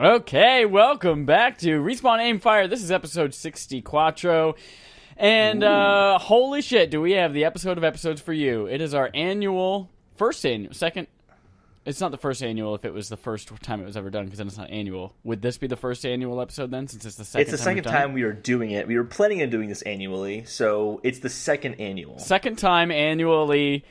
Okay, welcome back to RespawnAimFire. This is episode 64. And holy shit, do we have the episode of episodes for you. It is our second. It's not the first annual if it was the first time it was ever done, because then it's not annual. Would this be the first annual episode then, since it's the second time? It's the second time we are doing it. We were planning on doing this annually, so it's the second annual. Second time annually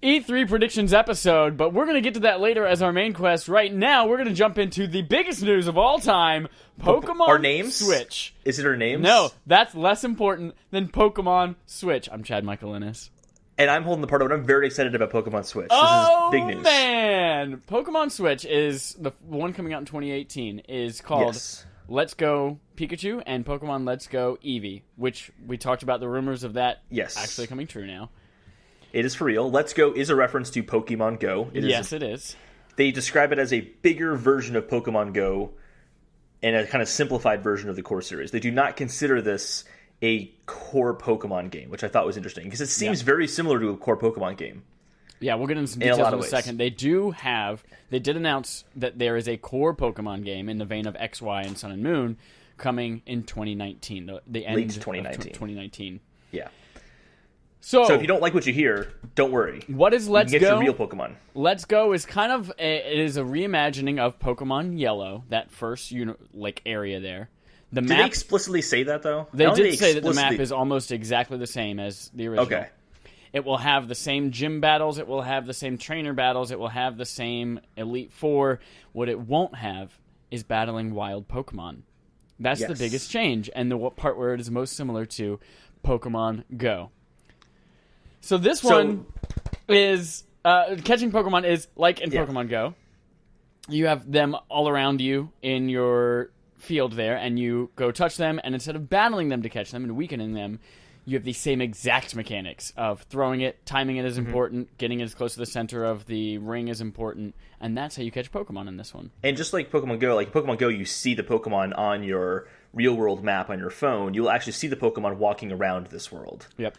E3 predictions episode, but we're going to get to that later as our main quest. Right now, we're going to jump into the biggest news of all time, Pokemon our names? Switch. Is it our names? No, that's less important than Pokemon Switch. I'm Chad Michael Innes. And I'm Holden the Pardo, and I'm very excited about Pokemon Switch. This is big news. Man! Pokemon Switch is the one coming out in 2018, is called Let's Go Pikachu and Pokemon Let's Go Eevee, which we talked about the rumors of that actually coming true now. It is for real. Let's Go is a reference to Pokemon Go. It is. They describe it as a bigger version of Pokemon Go and a kind of simplified version of the core series. They do not consider this a core Pokemon game, which I thought was interesting, because it seems very similar to a core Pokemon game. Yeah, we'll get into some details in a second. They did announce that there is a core Pokemon game in the vein of X, Y, and Sun and Moon coming in 2019, the end Late of 2019. Yeah. So if you don't like what you hear, don't worry. What is Let's Go? You can get your real Pokemon. Let's Go is kind of it is a reimagining of Pokemon Yellow, that first area there. Did they explicitly say that, though? They did say that the map is almost exactly the same as the original. Okay. It will have the same gym battles. It will have the same trainer battles. It will have the same Elite Four. What it won't have is battling wild Pokemon. That's the biggest change, and the part where it is most similar to Pokemon Go. So this one is... catching Pokemon is like in Pokemon Go. You have them all around you in your field there, and you go touch them, and instead of battling them to catch them and weakening them, you have the same exact mechanics of throwing it, timing it is important, getting it as close to the center of the ring is important, and that's how you catch Pokemon in this one. And just like Pokemon Go, you see the Pokemon on your real-world map on your phone. You'll actually see the Pokemon walking around this world. Yep.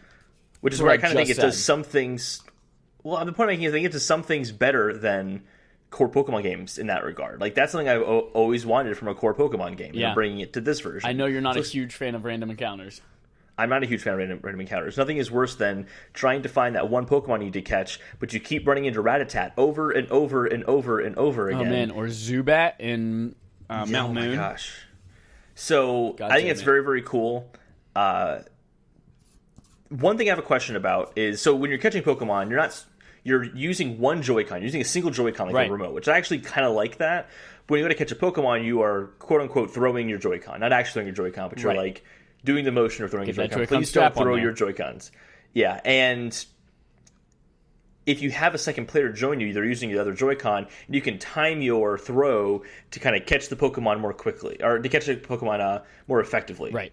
Which is where I kind of think it does some things... Well, the point I'm making is I think it does some things better than core Pokemon games in that regard. Like, that's something I've always wanted from a core Pokemon game, and bringing it to this version. I know you're not a huge fan of random encounters. I'm not a huge fan of random encounters. Nothing is worse than trying to find that one Pokemon you need to catch, but you keep running into Rattata over and over and over and over again. Oh, man. Or Zubat in Mount Moon. Oh, my gosh. So, I think it's very, very cool. One thing I have a question about is, so when you're catching Pokemon, you're using one Joy-Con. You're using a single Joy-Con like a remote, which I actually kind of like that. But when you go to catch a Pokemon, you are, quote-unquote, throwing your Joy-Con. Not actually throwing your Joy-Con, but you're, like, doing the motion of throwing your Joy-Con. Please don't throw your Joy-Cons. Yeah, and if you have a second player join you, they're using the other Joy-Con, you can time your throw to kind of catch the Pokemon more quickly, or to catch the Pokemon more effectively. Right.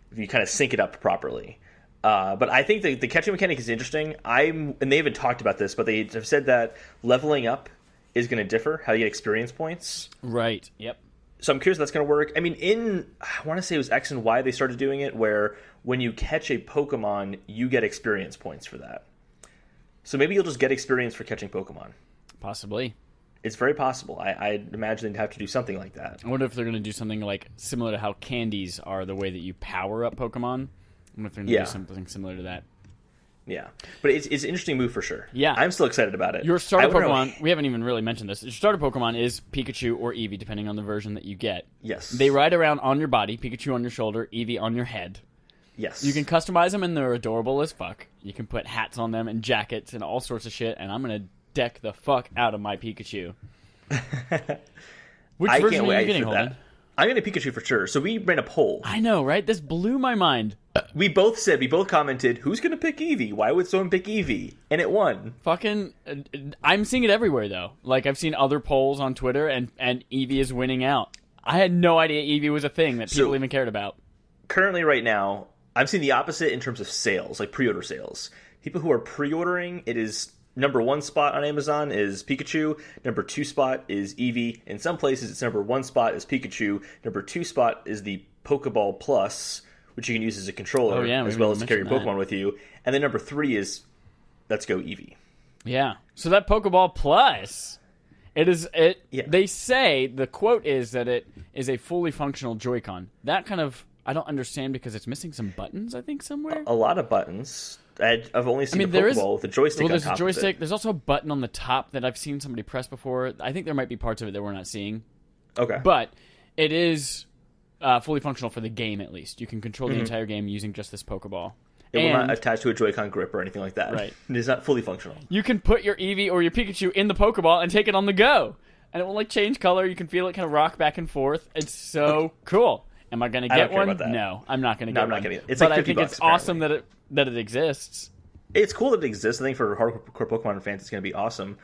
If you kind of sync it up properly. But I think the catching mechanic is interesting. And they haven't talked about this, but they have said that leveling up is going to differ, how you get experience points. Right, yep. So I'm curious if that's going to work. I mean, I want to say it was X and Y they started doing it, where when you catch a Pokemon, you get experience points for that. So maybe you'll just get experience for catching Pokemon. Possibly. It's very possible. I imagine they'd have to do something like that. I wonder if they're going to do something like similar to how candies are the way that you power up Pokemon. I wonder if they're going to do something similar to that. Yeah. But it's an interesting move for sure. Yeah. I'm still excited about it. Your starter Pokemon, we haven't even really mentioned this. Your starter Pokemon is Pikachu or Eevee, depending on the version that you get. Yes. They ride around on your body, Pikachu on your shoulder, Eevee on your head. Yes. You can customize them, and they're adorable as fuck. You can put hats on them and jackets and all sorts of shit, and I'm going to deck the fuck out of my Pikachu. Which version are you getting, Holden? I'm going to Pikachu for sure. So we ran a poll. I know, right? This blew my mind. We both commented, who's going to pick Eevee? Why would someone pick Eevee? And it won. Fucking, I'm seeing it everywhere, though. Like, I've seen other polls on Twitter, and Eevee is winning out. I had no idea Eevee was a thing that people even cared about. Currently, right now, I'm seeing the opposite in terms of sales, like pre-order sales. People who are pre-ordering, it is number 1 spot on Amazon is Pikachu. Number 2 spot is Eevee. In some places, it's number 1 spot is Pikachu. Number 2 spot is the Pokeball Plus, which you can use as a controller, as well as to carry your Pokemon with you. And then number 3 is Let's Go Eevee. Yeah. So that Pokeball Plus It is. Yeah. They say the quote is that it is a fully functional Joy-Con. That kind of I don't understand because it's missing some buttons. I think somewhere. A lot of buttons. I've only seen a Pokeball with a joystick on top there's a joystick. of it. There's also a button on the top that I've seen somebody press before. I think there might be parts of it that we're not seeing. Okay. But it is fully functional for the game, at least. You can control the entire game using just this Pokeball. It will not attach to a Joy-Con grip or anything like that. Right. It is not fully functional. You can put your Eevee or your Pikachu in the Pokeball and take it on the go. And it will change color. You can feel it kind of rock back and forth. It's so cool. Am I going to get one? No, I'm not going to get one. I'm not getting it. It's but like $50, I think it's awesome that it exists. It's cool that it exists. I think for hardcore Pokemon fans, it's going to be awesome.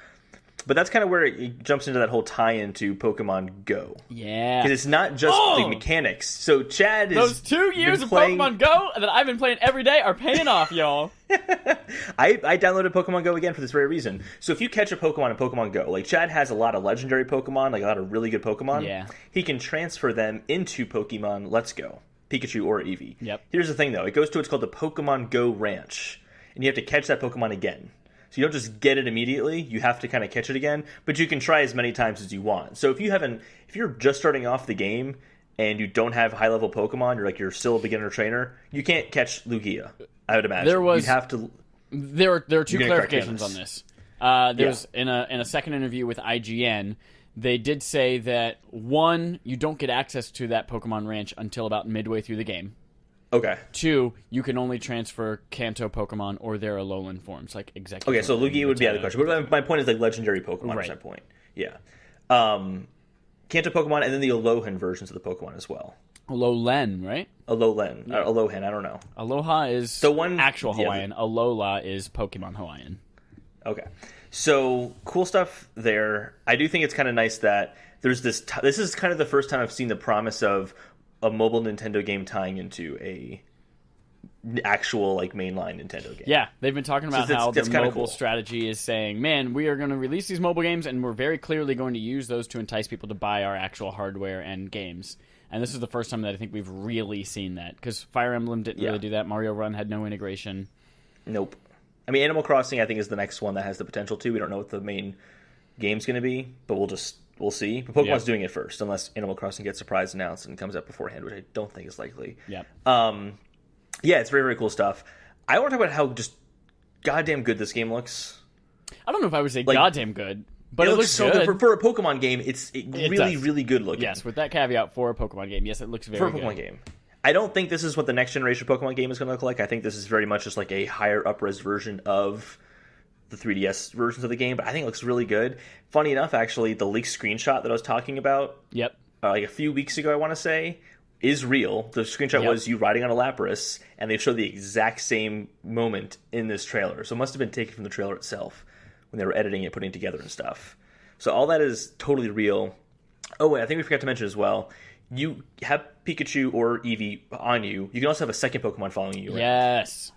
But that's kind of where it jumps into that whole tie-in to Pokemon Go. Yeah. Because it's not just the mechanics. So Chad is... Those 2 years of Pokemon Go that I've been playing every day are paying off, y'all. I downloaded Pokemon Go again for this very reason. So if you catch a Pokemon in Pokemon Go, like Chad has a lot of legendary Pokemon, like a lot of really good Pokemon. Yeah. He can transfer them into Pokemon Let's Go, Pikachu or Eevee. Yep. Here's the thing, though. It goes to what's called the Pokemon Go Ranch. And you have to catch that Pokemon again. So you don't just get it immediately. You have to kind of catch it again, but you can try as many times as you want. So if you're just starting off the game and you don't have high level Pokemon, you're still a beginner trainer, you can't catch Lugia. I would imagine you'd have to. There are two clarifications on this. There's in a second interview with IGN, they did say that one, you don't get access to that Pokemon Ranch until about midway through the game. Okay. 2, you can only transfer Kanto Pokemon or their Alolan forms, like Executive. Okay, so Lugia would be out of the question. But my point is like legendary Pokemon at that point. Yeah. Kanto Pokemon and then the Alolan versions of the Pokemon as well. Alolan, right? Alolan. Yeah. Alohan, I don't know. Aloha is actual Hawaiian. Alola is Pokemon Hawaiian. Okay. So, cool stuff there. I do think it's kind of nice that there's this... this is kind of the first time I've seen the promise of a mobile Nintendo game tying into a actual mainline Nintendo game. Yeah, they've been talking about how the mobile cool. strategy is saying, man, we are going to release these mobile games and we're very clearly going to use those to entice people to buy our actual hardware and games. And this is the first time that I think we've really seen that, because Fire Emblem didn't really do that. Mario Run had no integration. Nope. I mean, Animal Crossing I think is the next one that has the potential to. We don't know what the main game's going to be, but we'll see. But Pokemon's doing it first, unless Animal Crossing gets surprise announced and comes out beforehand, which I don't think is likely. Yep. Yeah, it's very, very cool stuff. I want to talk about how just goddamn good this game looks. I don't know if I would say goddamn good, but it looks so good. For a Pokemon game, it's really, really good looking. Yes, with that caveat, for a Pokemon game, yes, it looks very good. For a Pokemon game. I don't think this is what the next generation Pokemon game is going to look like. I think this is very much just like a higher up-res version of the 3DS versions of the game, but I think it looks really good. Funny enough, actually, the leaked screenshot that I was talking about like a few weeks ago, I want to say, is real. The screenshot was you riding on a Lapras, and they showed the exact same moment in this trailer. So it must have been taken from the trailer itself when they were editing it, putting it together and stuff. So all that is totally real. Oh, wait, I think we forgot to mention as well, you have Pikachu or Eevee on you. You can also have a second Pokemon following you around. Yes.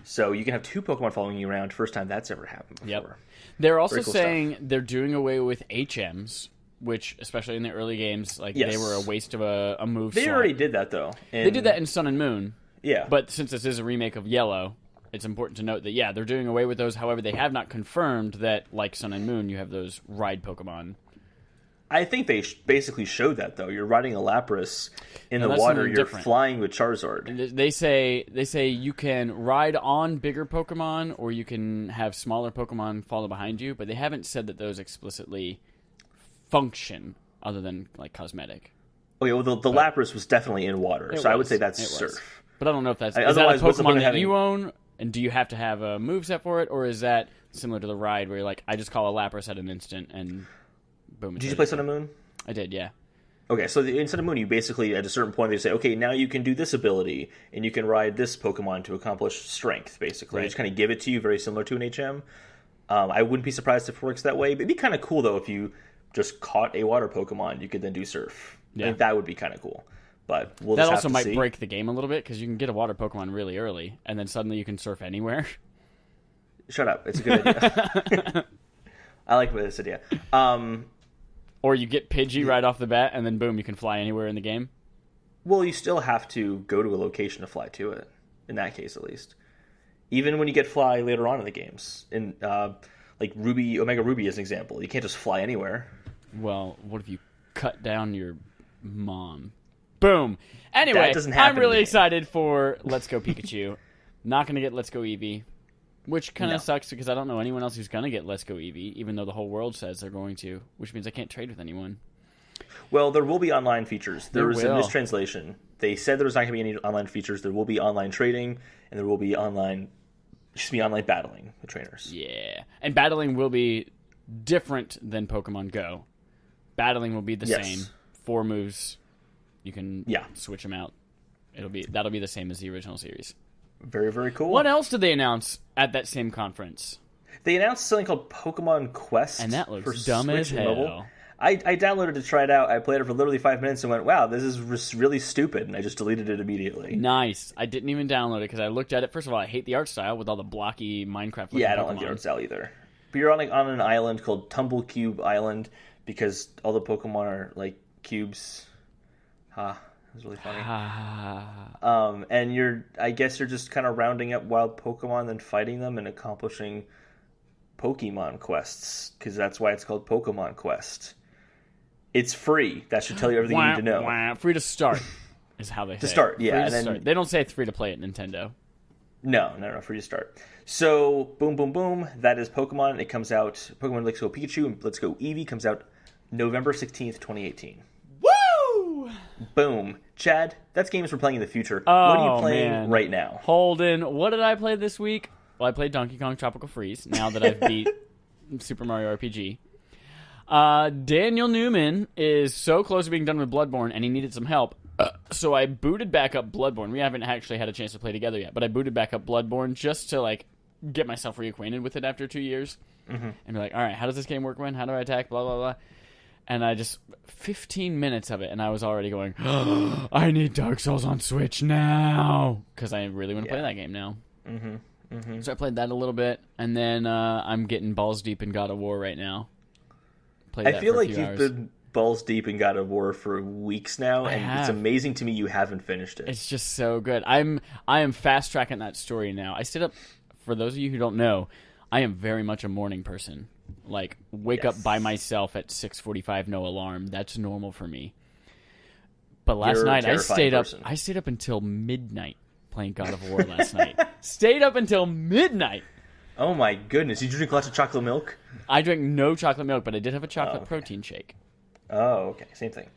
So you can have 2 Pokemon following you around. First time that's ever happened before. Yep. They're also cool saying stuff. They're doing away with HMs, which, especially in the early games, they were a waste of a move They slot. already did that, though. They did that in Sun and Moon. Yeah. But since this is a remake of Yellow, it's important to note that, they're doing away with those. However, they have not confirmed that, like Sun and Moon, you have those ride Pokemon. I think they basically showed that, though. You're riding a Lapras in the water. You're flying with Charizard. They say you can ride on bigger Pokemon, or you can have smaller Pokemon follow behind you, but they haven't said that those explicitly function other than cosmetic. Okay, well, the Lapras was definitely in water, so I would say that's Surf. But I don't know if that's... Is that a Pokemon that you own, and do you have to have a moveset for it, or is that similar to the ride where you're like, I just call a Lapras at an instant, and boom. Did you play Sun and Moon? I did, yeah. Okay, so in Sun and Moon, you basically, at a certain point, they say, okay, now you can do this ability, and you can ride this Pokemon to accomplish strength, basically. They just kind of give it to you, very similar to an HM. I wouldn't be surprised if it works that way. But it'd be kind of cool, though, if you just caught a water Pokemon, you could then do Surf. Yeah. I think that would be kind of cool. But we'll just have to see. That also might break the game a little bit, because you can get a water Pokemon really early, and then suddenly you can surf anywhere. Shut up. It's a good idea. I like this idea. Or you get Pidgey right off the bat, and then boom, you can fly anywhere in the game. Well, you still have to go to a location to fly to it, in that case at least. Even when you get Fly later on in the games. like Ruby, Omega Ruby as an example. You can't just fly anywhere. Well, what if you cut down your mom? Boom. Anyway, I'm really excited for Let's Go Pikachu. Not going to get Let's Go Eevee, which kind of sucks because I don't know anyone else who's going to get Let's Go Eevee, even though the whole world says they're going to, which means I can't trade with anyone. Well, there will be online features. There was a mistranslation. They said there was not going to be any online features. There will be online trading, and there will be online battling with trainers. Yeah, and battling will be different than Pokemon Go. Battling will be the same. 4 moves. You can switch them out. That'll be the same as the original series. Very, very cool. What else did they announce at that same conference? They announced something called Pokemon Quest. And that looks dumb as hell. Mobile. I downloaded it to try it out. I played it for literally 5 minutes and went, wow, this is really stupid. And I just deleted it immediately. Nice. I didn't even download it because I looked at it. First of all, I hate the art style with all the blocky Minecraft. Yeah, I don't like the art style either. But you're on an island called Tumblecube Island because all the Pokemon are like cubes. It was really funny. And I guess you're just kind of rounding up wild Pokemon and fighting them and accomplishing Pokemon quests because that's why it's called Pokemon Quest. It's free. That should tell you everything you need to know. Free to start is how they say. To start, yeah. They don't say it's free to play at Nintendo. No, free to start. So, boom, boom, boom. That is Pokemon. It comes out. Pokemon Let's Go Pikachu and Let's Go Eevee comes out November 16th, 2018. Woo! Boom. Chad, that's games we're playing in the future. What are you playing right now? Holden, what did I play this week? Well, I played Donkey Kong Tropical Freeze, now that I've beat Super Mario RPG. Daniel Newman is so close to being done with Bloodborne, and he needed some help. So I booted back up Bloodborne. We haven't actually had a chance to play together yet, but I booted back up Bloodborne just to get myself reacquainted with it after 2 years. And be like, all right, how does this game work when? How do I attack? Blah, blah, blah. And I just 15 minutes of it, and I was already going, oh, I need Dark Souls on Switch now, because I really want to play that game now. So I played that a little bit, and then I'm getting balls deep in God of War right now. I feel like you've been balls deep in God of War for weeks now, and it's amazing to me you haven't finished it. It's just so good. I am fast tracking that story now. I stayed up. For those of you who don't know, I am very much a morning person. Wake up by myself at 6:45, no alarm. That's normal for me. But last night I stayed up. I stayed up until midnight playing God of War last night. Stayed up until midnight. Oh my goodness! Did you drink lots of chocolate milk? I drank no chocolate milk, but I did have a chocolate protein shake. Oh, okay. Same thing.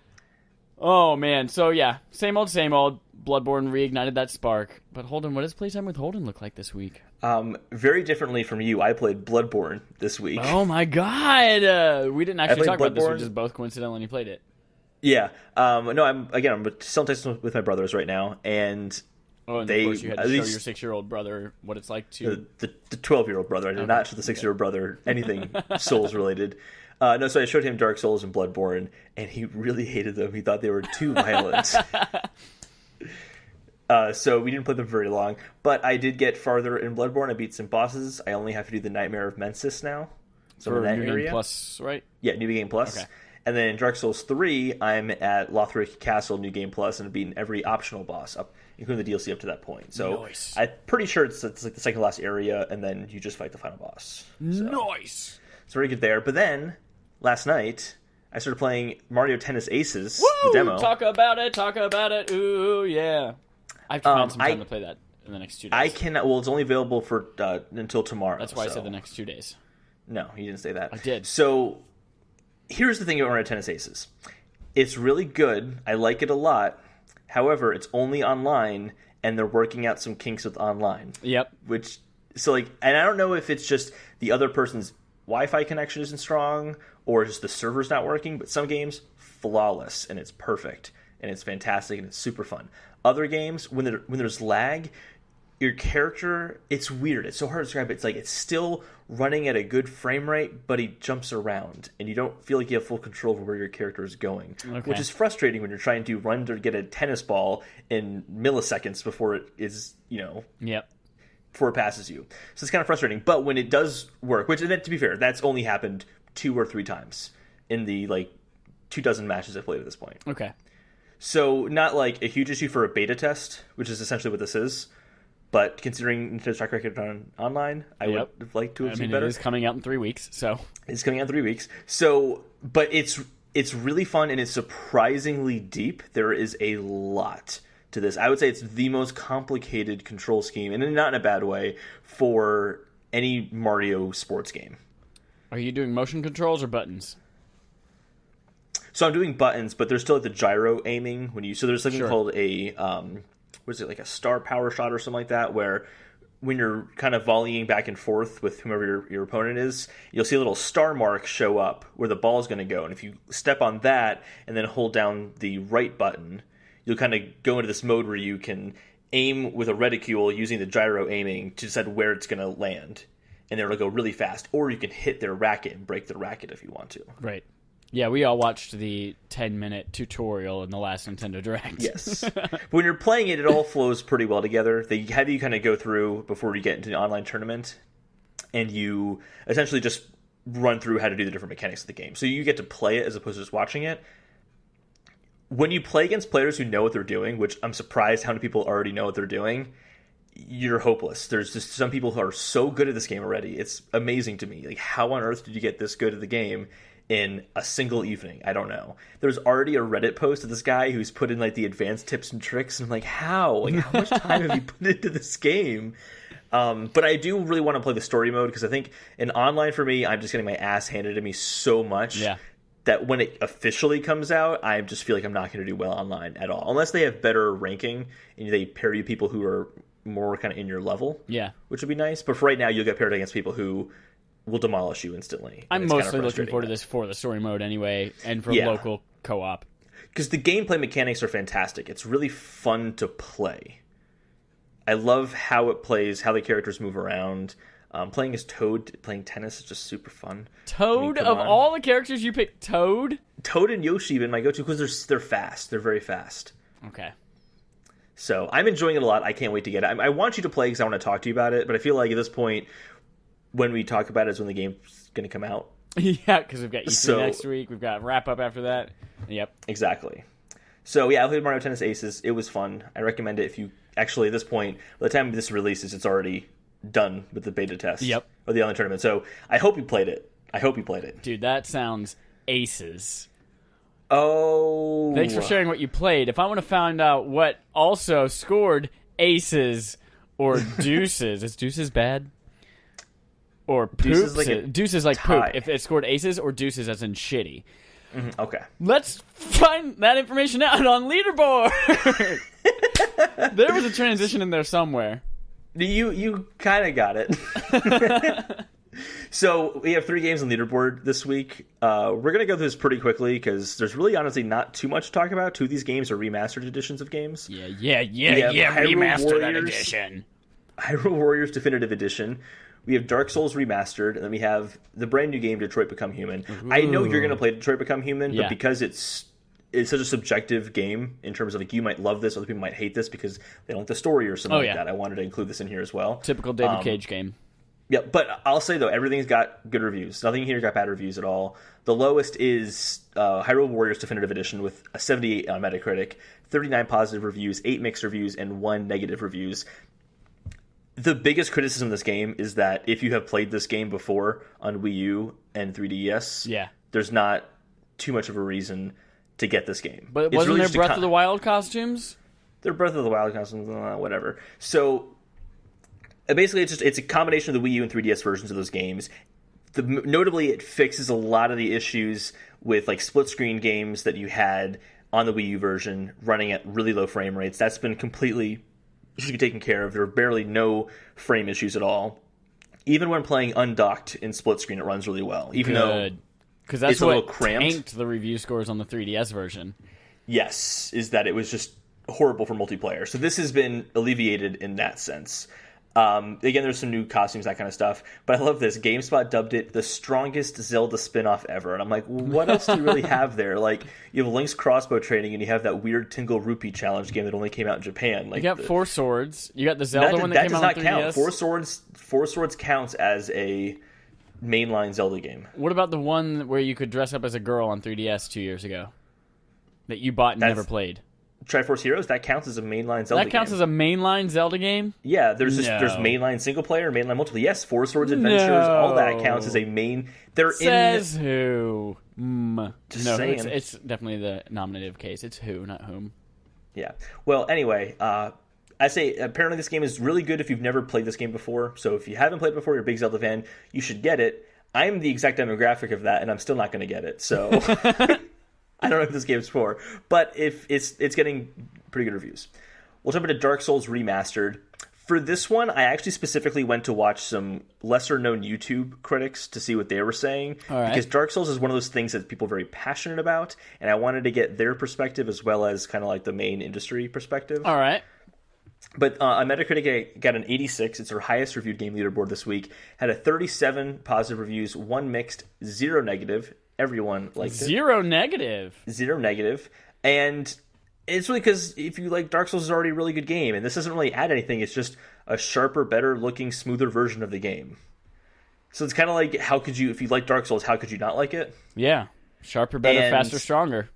Oh, man. So, yeah. Same old, same old. Bloodborne reignited that spark. But Holden, what does Playtime with Holden look like this week? Very differently from you. I played Bloodborne this week. Oh, my God. We didn't actually talk about this. We just both coincidentally played it. Yeah. No, I'm still in touch with my brothers right now, and... Oh, and of course you had to show your 6-year-old brother what it's like to... The 12-year-old brother. I did not show the 6-year-old brother anything Souls-related. No, so I showed him Dark Souls and Bloodborne, and he really hated them. He thought they were too violent. So we didn't play them very long. But I did get farther in Bloodborne. I beat some bosses. I only have to do the Nightmare of Mensis now. So for in that New area. Game Plus, right? Yeah, New Game Plus. Okay. And then in Dark Souls 3, I'm at Lothric Castle, New Game Plus, and I've beaten every optional boss, including the DLC up to that point. So nice. I'm pretty sure it's like the second last area, and then you just fight the final boss. So, nice! It's very good there. But then, last night, I started playing Mario Tennis Aces, Woo! the demo. Talk about it. Ooh, yeah. I have to find some time to play that in the next 2 days. I cannot. Well, it's only available for until tomorrow. That's why I said the next 2 days. No, you didn't say that. I did. So... here's the thing about Mario Tennis Aces. It's really good. I like it a lot. However, it's only online, and they're working out some kinks with online. Yep. And I don't know if it's just the other person's Wi-Fi connection isn't strong, or just the server's not working, but some games, flawless, and it's perfect, and it's fantastic, and it's super fun. Other games, when there's lag, your character, it's weird. It's so hard to describe. It's it's still running at a good frame rate, but he jumps around, and you don't feel like you have full control over where your character is going, which is frustrating when you're trying to run to get a tennis ball in milliseconds before it is, before it passes you. So it's kind of frustrating. But when it does work, which, to be fair, that's only happened 2 or 3 times in the 24 matches I've played at this point. Okay. So not a huge issue for a beta test, which is essentially what this is. but considering Nintendo's track record on online, I would have liked to have seen better. It is coming out in 3 weeks, so it's coming out in 3 weeks. So, but it's really fun and it's surprisingly deep. There is a lot to this. I would say it's the most complicated control scheme, and not in a bad way, for any Mario sports game. Are you doing motion controls or buttons? So I'm doing buttons, but there's still like the gyro aiming when you. So there's something called a what is it, like a star power shot or something like that, where when you're kind of volleying back and forth with whomever your opponent is, you'll see a little star mark show up where the ball is going to go, and if you step on that and then hold down the right button, you'll kind of go into this mode where you can aim with a reticule using the gyro aiming to decide where it's going to land, and then it'll go really fast. Or you can hit their racket and break their racket if you want to. Right. Yeah, we all watched the 10-minute tutorial in the last Nintendo Direct. Yes. But when you're playing it, it all flows pretty well together. They have you kind of go through before you get into the online tournament, and you essentially just run through how to do the different mechanics of the game. So you get to play it as opposed to just watching it. When you play against players who know what they're doing, which I'm surprised how many people already know what they're doing, you're hopeless. There's just some people who are so good at this game already. It's amazing to me. Like, how on earth did you get this good at the game in a single evening? I don't know. There's already a Reddit post of this guy who's put in like the advanced tips and tricks, and I'm like, how? Like, how much time have you put into this game? But I do really want to play the story mode, because I think in online for me, I'm just getting my ass handed to me so much that when it officially comes out, I just feel like I'm not going to do well online at all, unless they have better ranking and they pair you people who are more kind of in your level. Yeah, which would be nice. But for right now, you'll get paired against people who will demolish you instantly. I'm mostly looking forward to this for the story mode anyway, and for local co-op. Because the gameplay mechanics are fantastic. It's really fun to play. I love how it plays, how the characters move around. Playing as Toad, playing tennis is just super fun. Toad? Of all the characters you picked, Toad? Toad and Yoshi have been my go-to, because they're fast. They're very fast. Okay. So I'm enjoying it a lot. I can't wait to get it. I want you to play because I want to talk to you about it, but I feel like at this point, when we talk about it is when the game's going to come out. Yeah, because we've got E3 next week. We've got wrap-up after that. Yep. Exactly. So yeah, I played Mario Tennis Aces. It was fun. I recommend it if you... Actually, at this point, by the time this releases, it's already done with the beta test. Yep. Or the online tournament. So I hope you played it. Dude, that sounds aces. Oh. Thanks for sharing what you played. If I want to find out what also scored aces or deuces, is deuces bad? Or poops? Deuces like poop. If it scored aces or deuces as in shitty. Mm-hmm. Okay. Let's find that information out on Leaderboard. There was a transition in there somewhere. You kind of got it. So we have 3 games on Leaderboard this week. We're going to go through this pretty quickly because there's really honestly not too much to talk about. 2 of these games are remastered editions of games. Yeah, remastered that edition. Hyrule Warriors Definitive Edition. We have Dark Souls Remastered, and then we have the brand new game Detroit Become Human. Ooh. I know you're going to play Detroit Become Human, but because it's such a subjective game in terms of like you might love this, other people might hate this because they don't like the story or something like that. I wanted to include this in here as well. Typical David Cage game. Yeah, but I'll say though, everything's got good reviews. Nothing here got bad reviews at all. The lowest is Hyrule Warriors Definitive Edition with a 78 on Metacritic, 39 positive reviews, 8 mixed reviews, and 1 negative reviews. The biggest criticism of this game is that if you have played this game before on Wii U and 3DS, there's not too much of a reason to get this game. But wasn't there Breath of the Wild costumes? They're Breath of the Wild costumes, whatever. So basically, it's a combination of the Wii U and 3DS versions of those games. Notably, it fixes a lot of the issues with like split screen games that you had on the Wii U version running at really low frame rates. That's been completely taken care of. There are barely no frame issues at all. Even when playing undocked in split screen, it runs really well. Even though because that's it's a little cramped. Tanked the review scores on the 3DS version. Yes, is that it was just horrible for multiplayer. So this has been alleviated in that sense. Again, there's some new costumes, that kind of stuff. But I love this. GameSpot dubbed it the strongest Zelda spin-off ever. And I'm like, what else do you really have there? Like, you have Link's crossbow training, and you have that weird Tingle Rupee challenge game that only came out in Japan. Like, you got 4 Swords. You got the Zelda one that came out on 3DS. That does not count. 4 Swords counts as a mainline Zelda game. What about the one where you could dress up as a girl on 3DS 2 years ago? That you bought and never played? Triforce Heroes, that counts as a mainline Zelda game. That counts as a mainline Zelda game? Yeah, there's mainline single player, mainline multiplayer. Yes, Four Swords Adventures, all that counts as a main. Says who? Just saying. It's definitely the nominative case. It's who, not whom. Yeah. Well, anyway, I say apparently this game is really good if you've never played this game before. So if you haven't played it before, you're a big Zelda fan, you should get it. I'm the exact demographic of that, and I'm still not going to get it. So I don't know what this game's for, but if it's getting pretty good reviews. We'll jump into Dark Souls Remastered. For this one, I actually specifically went to watch some lesser-known YouTube critics to see what they were saying. All right. Because Dark Souls is one of those things that people are very passionate about, and I wanted to get their perspective as well as kind of like the main industry perspective. All right. But on Metacritic, got an 86. It's their highest reviewed game leaderboard this week. Had a 37 positive reviews, 1 mixed, 0 negative. Everyone liked it. 0 negative. 0 negative. And it's really because if you like Dark Souls is already a really good game, and this doesn't really add anything. It's just a sharper, better looking, smoother version of the game. So it's kind of like, if you like Dark Souls, how could you not like it? Yeah. Sharper, better, faster, stronger.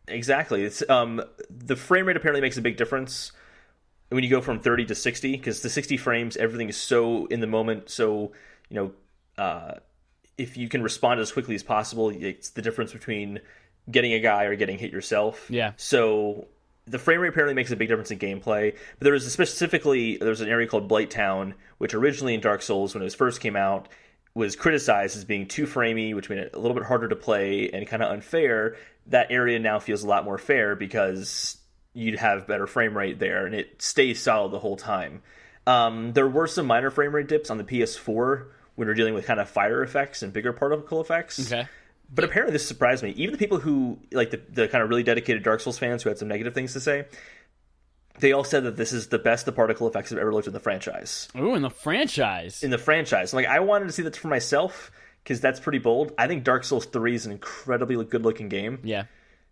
Exactly. It's the frame rate apparently makes a big difference when you go from 30 to 60, because the 60 frames, everything is so in the moment. So, if you can respond as quickly as possible, it's the difference between getting a guy or getting hit yourself. Yeah. So the frame rate apparently makes a big difference in gameplay. But there's an area called Blight Town, which originally in Dark Souls, when it first came out, was criticized as being too framey, which made it a little bit harder to play and kind of unfair. That area now feels a lot more fair because you'd have better frame rate there, and it stays solid the whole time. There were some minor frame rate dips on the PS4 when we're dealing with kind of fire effects and bigger particle effects. Okay. But apparently this surprised me. Even the people who, like the kind of really dedicated Dark Souls fans who had some negative things to say, they all said that this is the best the particle effects have ever looked in the franchise. Ooh, in the franchise. In the franchise. Like, I wanted to see that for myself, because that's pretty bold. I think Dark Souls 3 is an incredibly good-looking game. Yeah.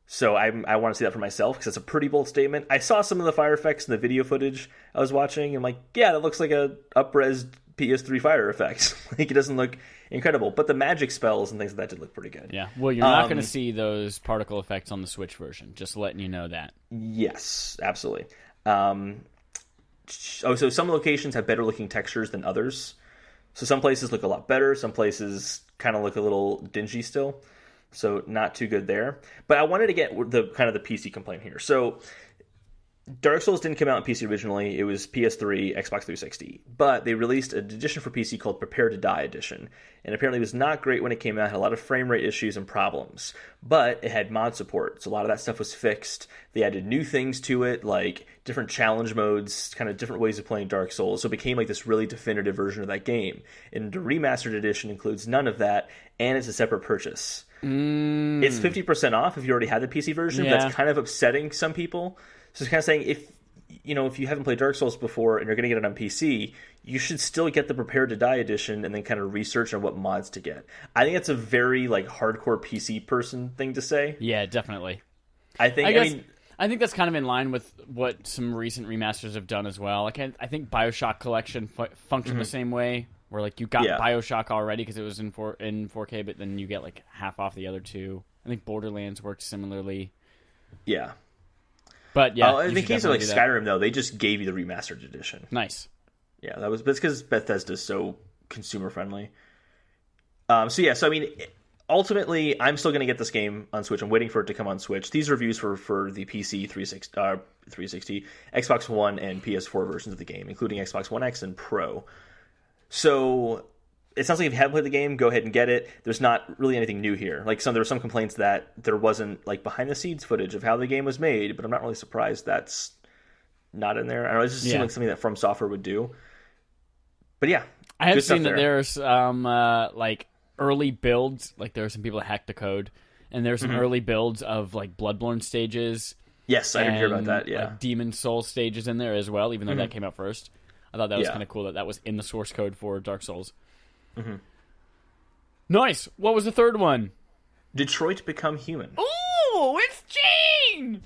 So I want to see that for myself, because it's a pretty bold statement. I saw some of the fire effects in the video footage I was watching, and I'm like, yeah, that looks like a up-res PS3 fire effect. Like, it doesn't look incredible. But the magic spells and things like that did look pretty good. Yeah. Well, you're not going to see those particle effects on the Switch version. Just letting you know that. Yes, absolutely. So some locations have better looking textures than others. So some places look a lot better. Some places kind of look a little dingy still. So not too good there. But I wanted to get the kind of the PC complaint here. So Dark Souls didn't come out on PC originally. It was PS3, Xbox 360. But they released an edition for PC called Prepare to Die Edition. And apparently it was not great when it came out. It had a lot of frame rate issues and problems. But it had mod support. So a lot of that stuff was fixed. They added new things to it, like different challenge modes, kind of different ways of playing Dark Souls. So it became like this really definitive version of that game. And the remastered edition includes none of that, and it's a separate purchase. It's 50% off if you already had the PC version. Yeah. That's kind of upsetting some people. So it's kind of saying if you haven't played Dark Souls before and you're going to get it on PC, you should still get the Prepare to Die edition and then kind of research on what mods to get. I think that's a very like hardcore PC person thing to say. Yeah, definitely. I think that's kind of in line with what some recent remasters have done as well. Like I think BioShock Collection functioned the same way, where like you got BioShock already because it was in 4K, but then you get like half off the other two. I think Borderlands worked similarly. Yeah. But yeah, in the case of like Skyrim, though, they just gave you the remastered edition. Nice. Yeah, that's because Bethesda is so consumer friendly. Ultimately, I'm still going to get this game on Switch. I'm waiting for it to come on Switch. These reviews were for the PC 360, Xbox One, and PS4 versions of the game, including Xbox One X and Pro. So it sounds like if you haven't played the game, go ahead and get it. There's not really anything new here. Like there were some complaints that there wasn't like behind the scenes footage of how the game was made, but I'm not really surprised that's not in there. I don't know, it just seems like something that From Software would do. But yeah, I have seen that there's like early builds. Like there are some people that hacked the code, and there's some early builds of like Bloodborne stages. Yes, I didn't hear about that. Yeah, like Demon Soul stages in there as well, even though that came out first. I thought that was kind of cool that was in the source code for Dark Souls. Mm-hmm. Nice. What was the third one? Detroit Become Human. Ooh, it's Gene!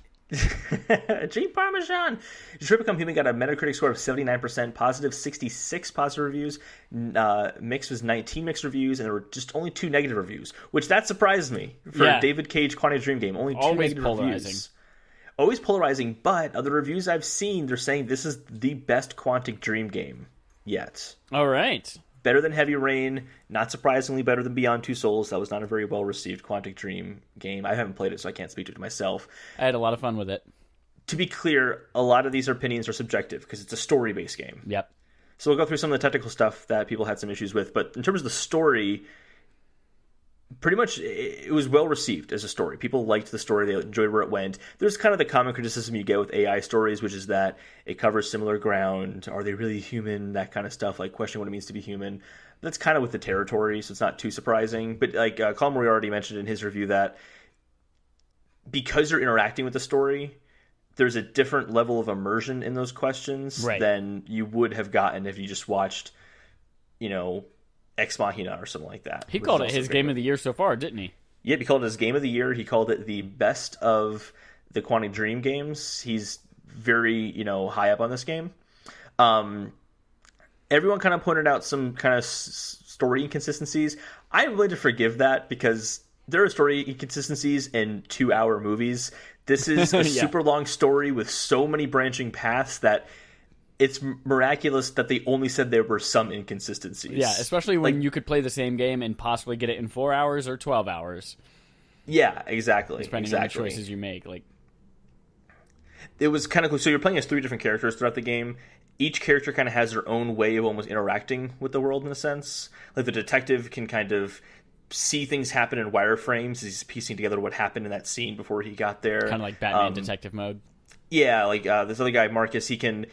Gene Parmesan. Detroit Become Human got a Metacritic score of 79%, positive 66 positive reviews. Mixed was 19 mixed reviews, and there were just only 2 negative reviews, which that surprised me for a David Cage Quantum Dream game. Only 2 negative reviews. always polarizing, but other reviews I've seen, they're saying this is the best Quantic Dream game yet. All right. Better than Heavy Rain, not surprisingly better than Beyond Two Souls. That was not a very well-received Quantic Dream game. I haven't played it, so I can't speak to it myself. I had a lot of fun with it. To be clear, a lot of these opinions are subjective because it's a story-based game. Yep. So we'll go through some of the technical stuff that people had some issues with, but in terms of the story, pretty much it was well-received as a story. People liked the story. They enjoyed where it went. There's kind of the common criticism you get with AI stories, which is that it covers similar ground. Are they really human? That kind of stuff, like questioning what it means to be human. That's kind of with the territory, so it's not too surprising. But like Colin Murray already mentioned in his review that because you're interacting with the story, there's a different level of immersion in those questions than you would have gotten if you just watched, Ex Machina or something like that. He called it his game of the year so far, didn't he? Yeah, he called it his game of the year. He called it the best of the Quantic Dream games. He's very, high up on this game. Everyone kind of pointed out some kind of story inconsistencies. I'm willing to forgive that because there are story inconsistencies in 2-hour movies. This is a super long story with so many branching paths that it's miraculous that they only said there were some inconsistencies. Yeah, especially when you could play the same game and possibly get it in 4 hours or 12 hours. Yeah, exactly. Depending on the choices you make. It was kind of cool. So you're playing as 3 different characters throughout the game. Each character kind of has their own way of almost interacting with the world in a sense. Like the detective can kind of see things happen in wireframes as he's piecing together what happened in that scene before he got there. Kind of like Batman detective mode. Yeah, like this other guy, Marcus, he can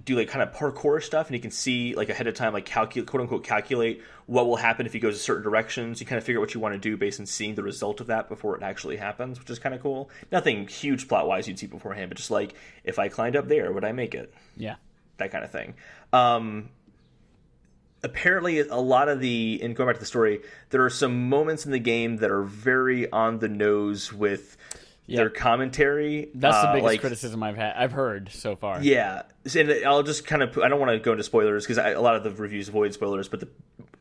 do like kind of parkour stuff, and he can see like ahead of time, like quote unquote calculate what will happen if he goes a certain directions. You kind of figure out what you want to do based on seeing the result of that before it actually happens, which is kind of cool. Nothing huge plot wise you'd see beforehand, but just like if I climbed up there, would I make it? Yeah, that kind of thing. Apparently, a lot of and going back to the story, there are some moments in the game that are very on the nose with their commentary. That's the biggest criticism I've heard so far. Yeah, and I'll just kind of I don't want to go into spoilers because a lot of the reviews avoid spoilers, but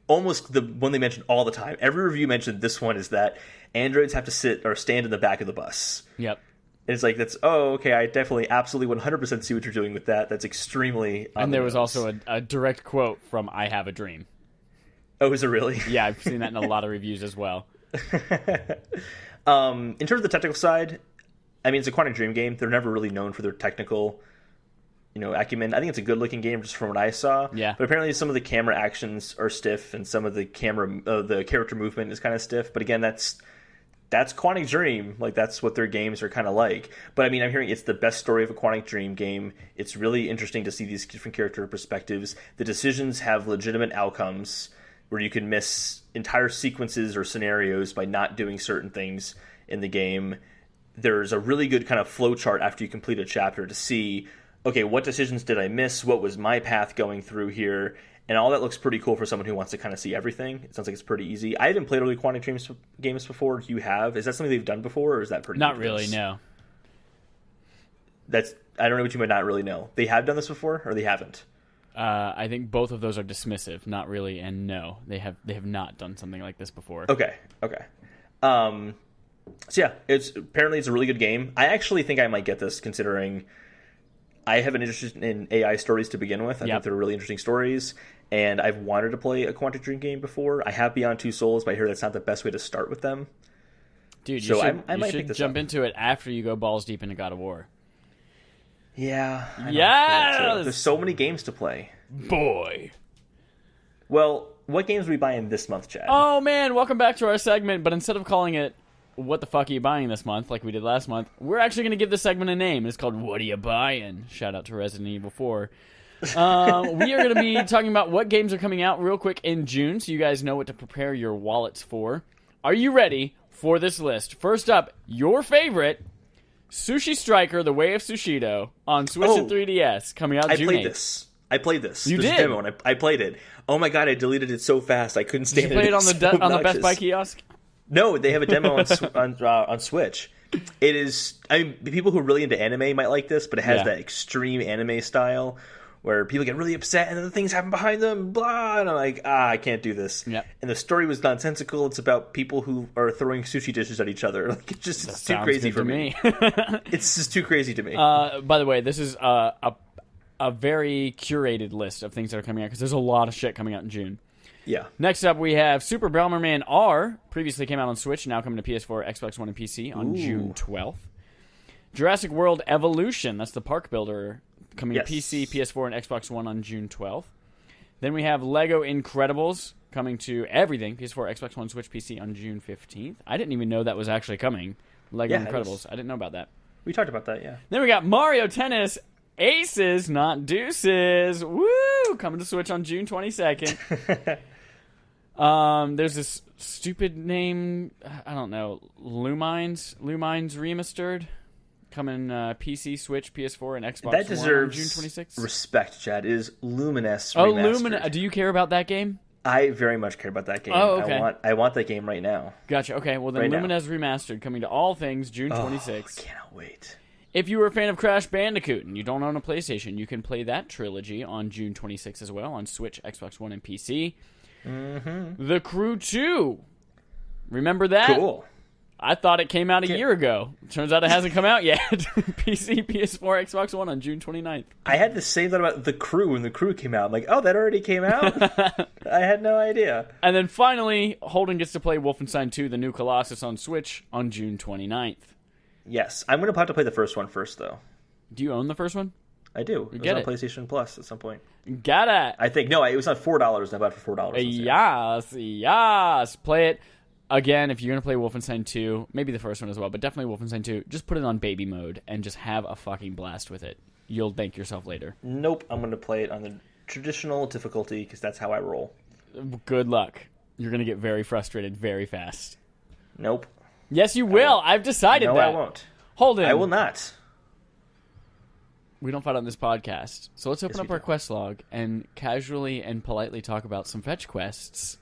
almost the one they mention all the time, every review mentioned this one, is that androids have to sit or stand in the back of the bus. Yep. And it's like, okay, I definitely, absolutely 100% see what you're doing with that. That's extremely And there was also a direct quote from I Have a Dream. Oh, is it really? Yeah, I've seen that in a lot of reviews as well. In terms of the technical side, I mean, it's a Quantic Dream game. They're never really known for their technical, acumen. I think it's a good-looking game just from what I saw. Yeah. But apparently some of the camera actions are stiff, and some of the the character movement is kind of stiff. But again, that's Quantic Dream. Like, that's what their games are kind of like. But I mean, I'm hearing it's the best story of a Quantic Dream game. It's really interesting to see these different character perspectives. The decisions have legitimate outcomes where you can miss entire sequences or scenarios by not doing certain things in the game. There's a really good kind of flow chart after you complete a chapter to see, okay, what decisions did I miss? What was my path going through here? And all that looks pretty cool for someone who wants to kind of see everything. It sounds like it's pretty easy. I haven't played early Quantic Dream games before. You have? Is that something they've done before, or is that pretty Not really, no. I don't know what you might not really know. They have done this before, or they haven't? I think both of those are dismissive. Not really, and no. They have not done something like this before. Okay. So yeah, apparently it's a really good game. I actually think I might get this, considering I have an interest in AI stories to begin with. I think they're really interesting stories, and I've wanted to play a Quantic Dream game before. I have Beyond Two Souls, but I hear that's not the best way to start with them. Dude, you should jump into it after you go balls deep into God of War. Yeah. Yes! There's so many games to play. Boy. Well, what games are we buying this month, Chad? Oh, man, welcome back to our segment, but instead of calling it What the Fuck Are You Buying This Month, like we did last month, we're actually going to give this segment a name. It's called What Are You Buying? Shout out to Resident Evil 4. We are going to be talking about what games are coming out real quick in June, so you guys know what to prepare your wallets for. Are you ready for this list? First up, your favorite, Sushi Striker: The Way of Sushido on Switch and 3DS, coming out June 8th. I played this. You did? Demo, and I played it. Oh my god, I deleted it so fast. I couldn't stand it. Did you play it on the Best Buy kiosk? No, they have a demo on Switch. It is. I mean, people who are really into anime might like this, but it has that extreme anime style where people get really upset and then the things happen behind them, blah, and I'm like, I can't do this. Yep. And the story was nonsensical. It's about people who are throwing sushi dishes at each other. Like, it's too crazy for me. It's just too crazy to me. By the way, this is a very curated list of things that are coming out, because there's a lot of shit coming out in June. Yeah. Next up, we have Super Bomberman R. Previously came out on Switch, now coming to PS4, Xbox One, and PC on June 12th. Jurassic World Evolution, that's the park builder, coming to PC, PS4, and Xbox One on June 12th. Then we have Lego Incredibles coming to everything, PS4, Xbox One, Switch, PC on June 15th. I didn't even know that was actually coming. Lego Incredibles. I didn't know about that. We talked about that, yeah. Then we got Mario Tennis Aces, not Deuces. Woo! Coming to Switch on June 22nd. There's this stupid name, I don't know, Lumines Remastered, coming PC, Switch, PS4, and Xbox that deserves One on June 26th. Respect, Chad. It is Luminous Oh, Remastered. Do you care about that game? I very much care about that game. Oh, okay. I want that game right now. Gotcha. Okay, well then Lumines Remastered, coming to all things June 26th. I cannot wait. If you were a fan of Crash Bandicoot and you don't own a PlayStation, you can play that trilogy on June 26th as well on Switch, Xbox One, and PC. Mm-hmm. The Crew 2. Remember that? Cool. I thought it came out a year ago. Turns out it hasn't come out yet. PC, PS4, Xbox One on June 29th. I had the same thought about The Crew when The Crew came out. I'm like, oh, that already came out? I had no idea. And then finally, Holden gets to play Wolfenstein 2, The New Colossus on Switch on June 29th. Yes. I'm going to have to play the first one first, though. Do you own the first one? I do. It was on PlayStation Plus at some point. Got it. I think. No, it was on $4, and I bought it for $4. Yes. Play it. Again, if you're going to play Wolfenstein 2, maybe the first one as well, but definitely Wolfenstein 2, just put it on baby mode and just have a fucking blast with it. You'll thank yourself later. Nope. I'm going to play it on the traditional difficulty because that's how I roll. Good luck. You're going to get very frustrated very fast. Nope. Yes, you will. I've decided that. No, I won't. Holden. I will not. We don't fight on this podcast. So let's open up our quest log and casually and politely talk about some fetch quests.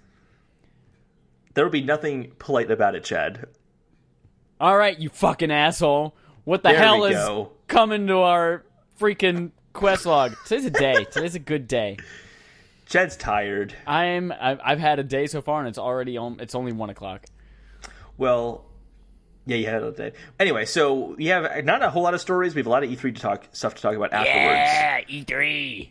There will be nothing polite about it, Chad. All right, you fucking asshole. What the hell is coming to our freaking quest log? Today's a day. Today's a good day. Chad's tired. I've had a day so far, and it's only 1 o'clock. Well, yeah, you had a day. Anyway, so we have not a whole lot of stories. We have a lot of E3 stuff to talk about afterwards. Yeah, E3.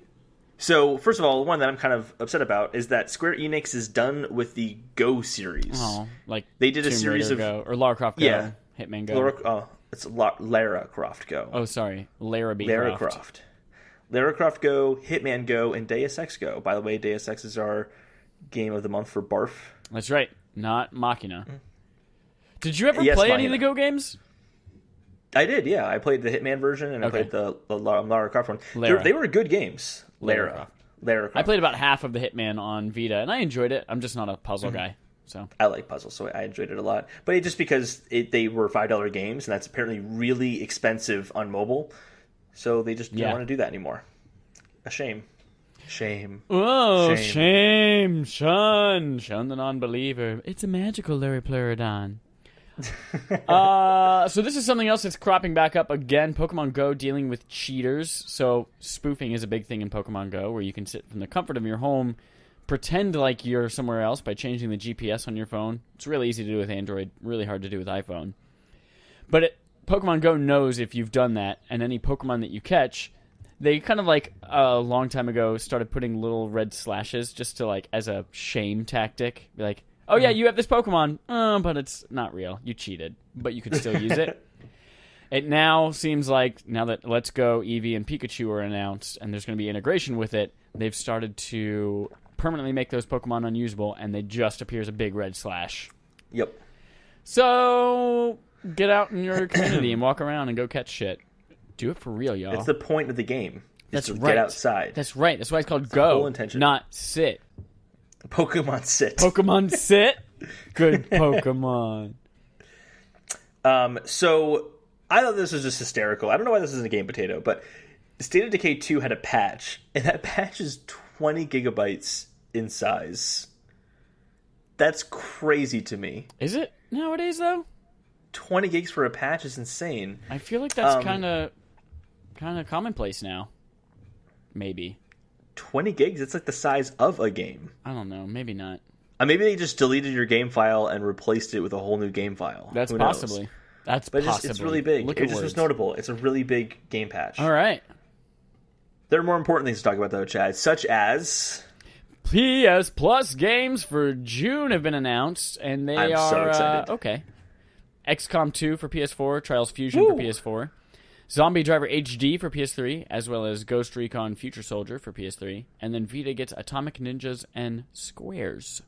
So, first of all, one that I'm kind of upset about is that Square Enix is done with the Go series. Oh, like they did a Tomb series Raider of Go, or Lara Croft Go, Hitman Go. It's Lara Croft Go. Oh, sorry, Lara Croft. Lara Croft Go, Hitman Go, and Deus Ex Go. By the way, Deus Ex is our game of the month for BARF. That's right, not Machina. Did you ever play any of the Go games? I did, yeah. I played the Hitman version, and I played the Lara Croft one. They were good games. Lara Croft. I played about half of the Hitman on Vita, and I enjoyed it. I'm just not a puzzle guy. So I like puzzles, so I enjoyed it a lot. But just because they were $5 games, and that's apparently really expensive on mobile, so they just didn't want to do that anymore. A shame. Shame. Oh, shame. Shun the non-believer. It's a magical Larry Pleurodon. So this is something else that's cropping back up again. Pokemon Go dealing with cheaters. So spoofing is a big thing in Pokemon Go, where you can sit from the comfort of your home, pretend like you're somewhere else by changing the GPS on your phone. It's really easy to do with Android, really hard to do with iPhone. But Pokemon Go knows if you've done that, and any Pokemon that you catch, they kind of like a long time ago started putting little red slashes just to like as a shame tactic. Be like, oh yeah, you have this Pokemon, but it's not real. You cheated, but you could still use it. It now seems like, now that Let's Go, Eevee, and Pikachu are announced, and there's going to be integration with it, they've started to permanently make those Pokemon unusable, and they just appear as a big red slash. Yep. So, get out in your community and walk around and go catch shit. Do it for real, y'all. It's the point of the game. That's right. Get outside. That's right. That's why it's called Go, whole intention. Not sit. Pokemon sit. Pokemon sit? Good Pokemon. So, I thought this was just hysterical. I don't know why this isn't a game potato, but State of Decay 2 had a patch, and that patch is 20 gigabytes in size. That's crazy to me. Is it nowadays, though? 20 gigs for a patch is insane. I feel like that's kind of commonplace now. maybe. 20 gigs? It's like the size of a game. I don't know. Maybe not. Maybe they just deleted your game file and replaced it with a whole new game file. That's Who possibly. knows? That's but possibly. it's really big. Look It at just words. was notable. It's a really big game patch. All right. There are more important things to talk about, though, Chad, such as... PS Plus games for June have been announced, and I'm so excited. Okay. XCOM 2 for PS4, Trials Fusion for PS4, Zombie Driver HD for PS3, as well as Ghost Recon Future Soldier for PS3, and then Vita gets Atomic Ninjas and Squares.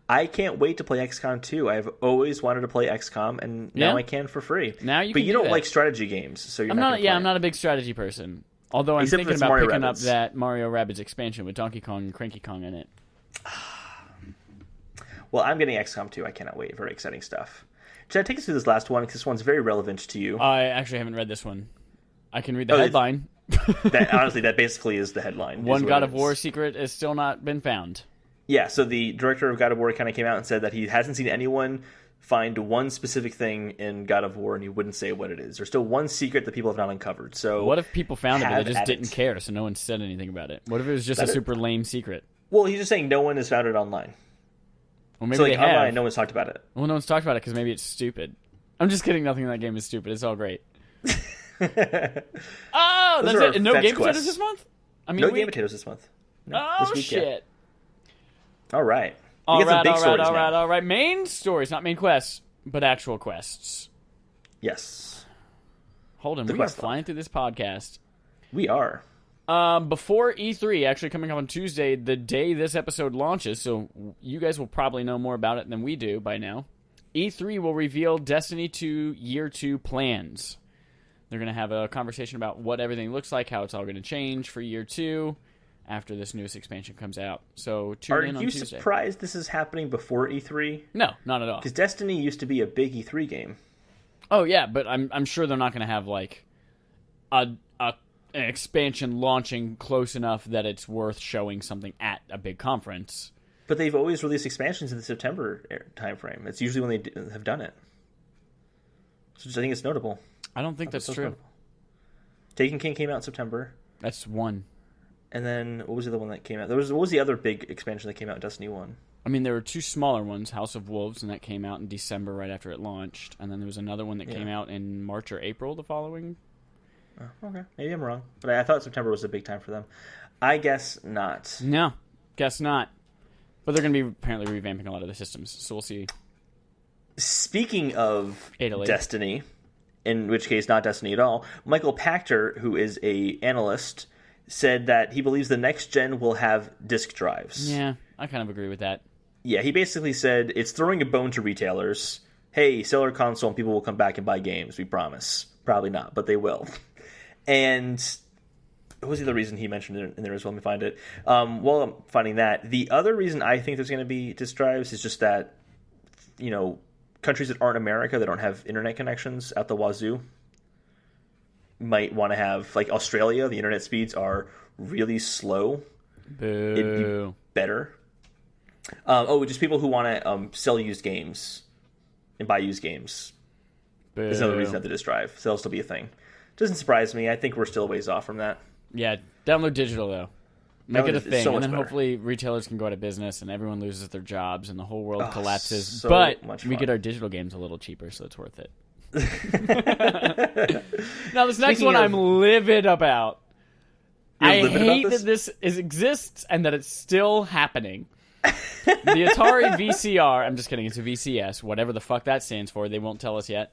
I can't wait to play XCOM 2. I've always wanted to play XCOM, and now I can for free. Now you but can you do don't that. like strategy games, so you're not. I'm not a big strategy person. Although I'm Except thinking for about Mario picking Rabbids. up that Mario Rabbids expansion with Donkey Kong and Cranky Kong in it. Well, I'm getting XCOM 2. I cannot wait. Very exciting stuff. Chad, take us through this last one, because this one's very relevant to you. I actually haven't read this one. I can read the headline. Honestly, that basically is the headline. One God of War secret has still not been found. Yeah, so the director of God of War kind of came out and said that he hasn't seen anyone find one specific thing in God of War, and he wouldn't say what it is. There's still one secret that people have not uncovered. So what if people found it, but they just didn't it. care, so no one said anything about it? What if it was just a super lame secret? Well, he's just saying no one has found it online. Well, maybe So, they have. online, no one's talked about it. Well, no one's talked about it because maybe it's stupid. I'm just kidding. Nothing in that game is stupid. It's all great. Oh, that's it. No Game Potatoes this month? I mean, no Game Potatoes this month. No, oh, this week, shit. Yeah. All right. All right. Main stories, not main quests, but actual quests. Yes. Holden, we are flying through this podcast. We are. Before E3, actually coming up on Tuesday, the day this episode launches, so you guys will probably know more about it than we do by now, E3 will reveal Destiny 2 Year 2 plans. They're going to have a conversation about what everything looks like, how it's all going to change for Year 2 after this newest expansion comes out. So tune in on Tuesday. Are you surprised this is happening before E3? No, not at all. Because Destiny used to be a big E3 game. Oh, yeah, but I'm sure they're not going to have, like, an expansion launching close enough that it's worth showing something at a big conference. But they've always released expansions in the September timeframe. It's usually when they have done it. So I think it's notable. I don't think that's true. Notable. Taken King came out in September. That's one. And then, what was the other one that came out? What was the other big expansion that came out in Destiny 1? I mean, there were two smaller ones, House of Wolves, and that came out in December right after it launched. And then there was another one that came out in March or April the following. Oh, okay. Maybe I'm wrong. But I thought September was a big time for them. I guess not. No, guess not. But they're going to be apparently revamping a lot of the systems, so we'll see. Speaking of Italy. Destiny, in which case not Destiny at all, Michael Pachter, who is a analyst, said that he believes the next gen will have disk drives. Yeah, I kind of agree with that. Yeah, he basically said it's throwing a bone to retailers. Hey, sell our console and people will come back and buy games, we promise. Probably not, but they will. And what was the other reason he mentioned it in there as well? Let me find it. While I'm finding that, the other reason I think there's going to be disk drives is just that, countries that aren't America, that don't have internet connections at the wazoo, might want to have, like Australia, the internet speeds are really slow. Boo. It'd be better. Just people who want to sell used games and buy used games. Boo. There's another reason to have the disk drive. So that'll still be a thing. Doesn't surprise me. I think we're still a ways off from that. Yeah, download digital, though. Make it a thing, so and then better. Hopefully retailers can go out of business and everyone loses their jobs and the whole world collapses. So but much we fun. get our digital games a little cheaper, so it's worth it. Now, this next one I'm livid about. I hate that this exists and that it's still happening. The Atari VCR, I'm just kidding, it's a VCS, whatever the fuck that stands for, they won't tell us yet.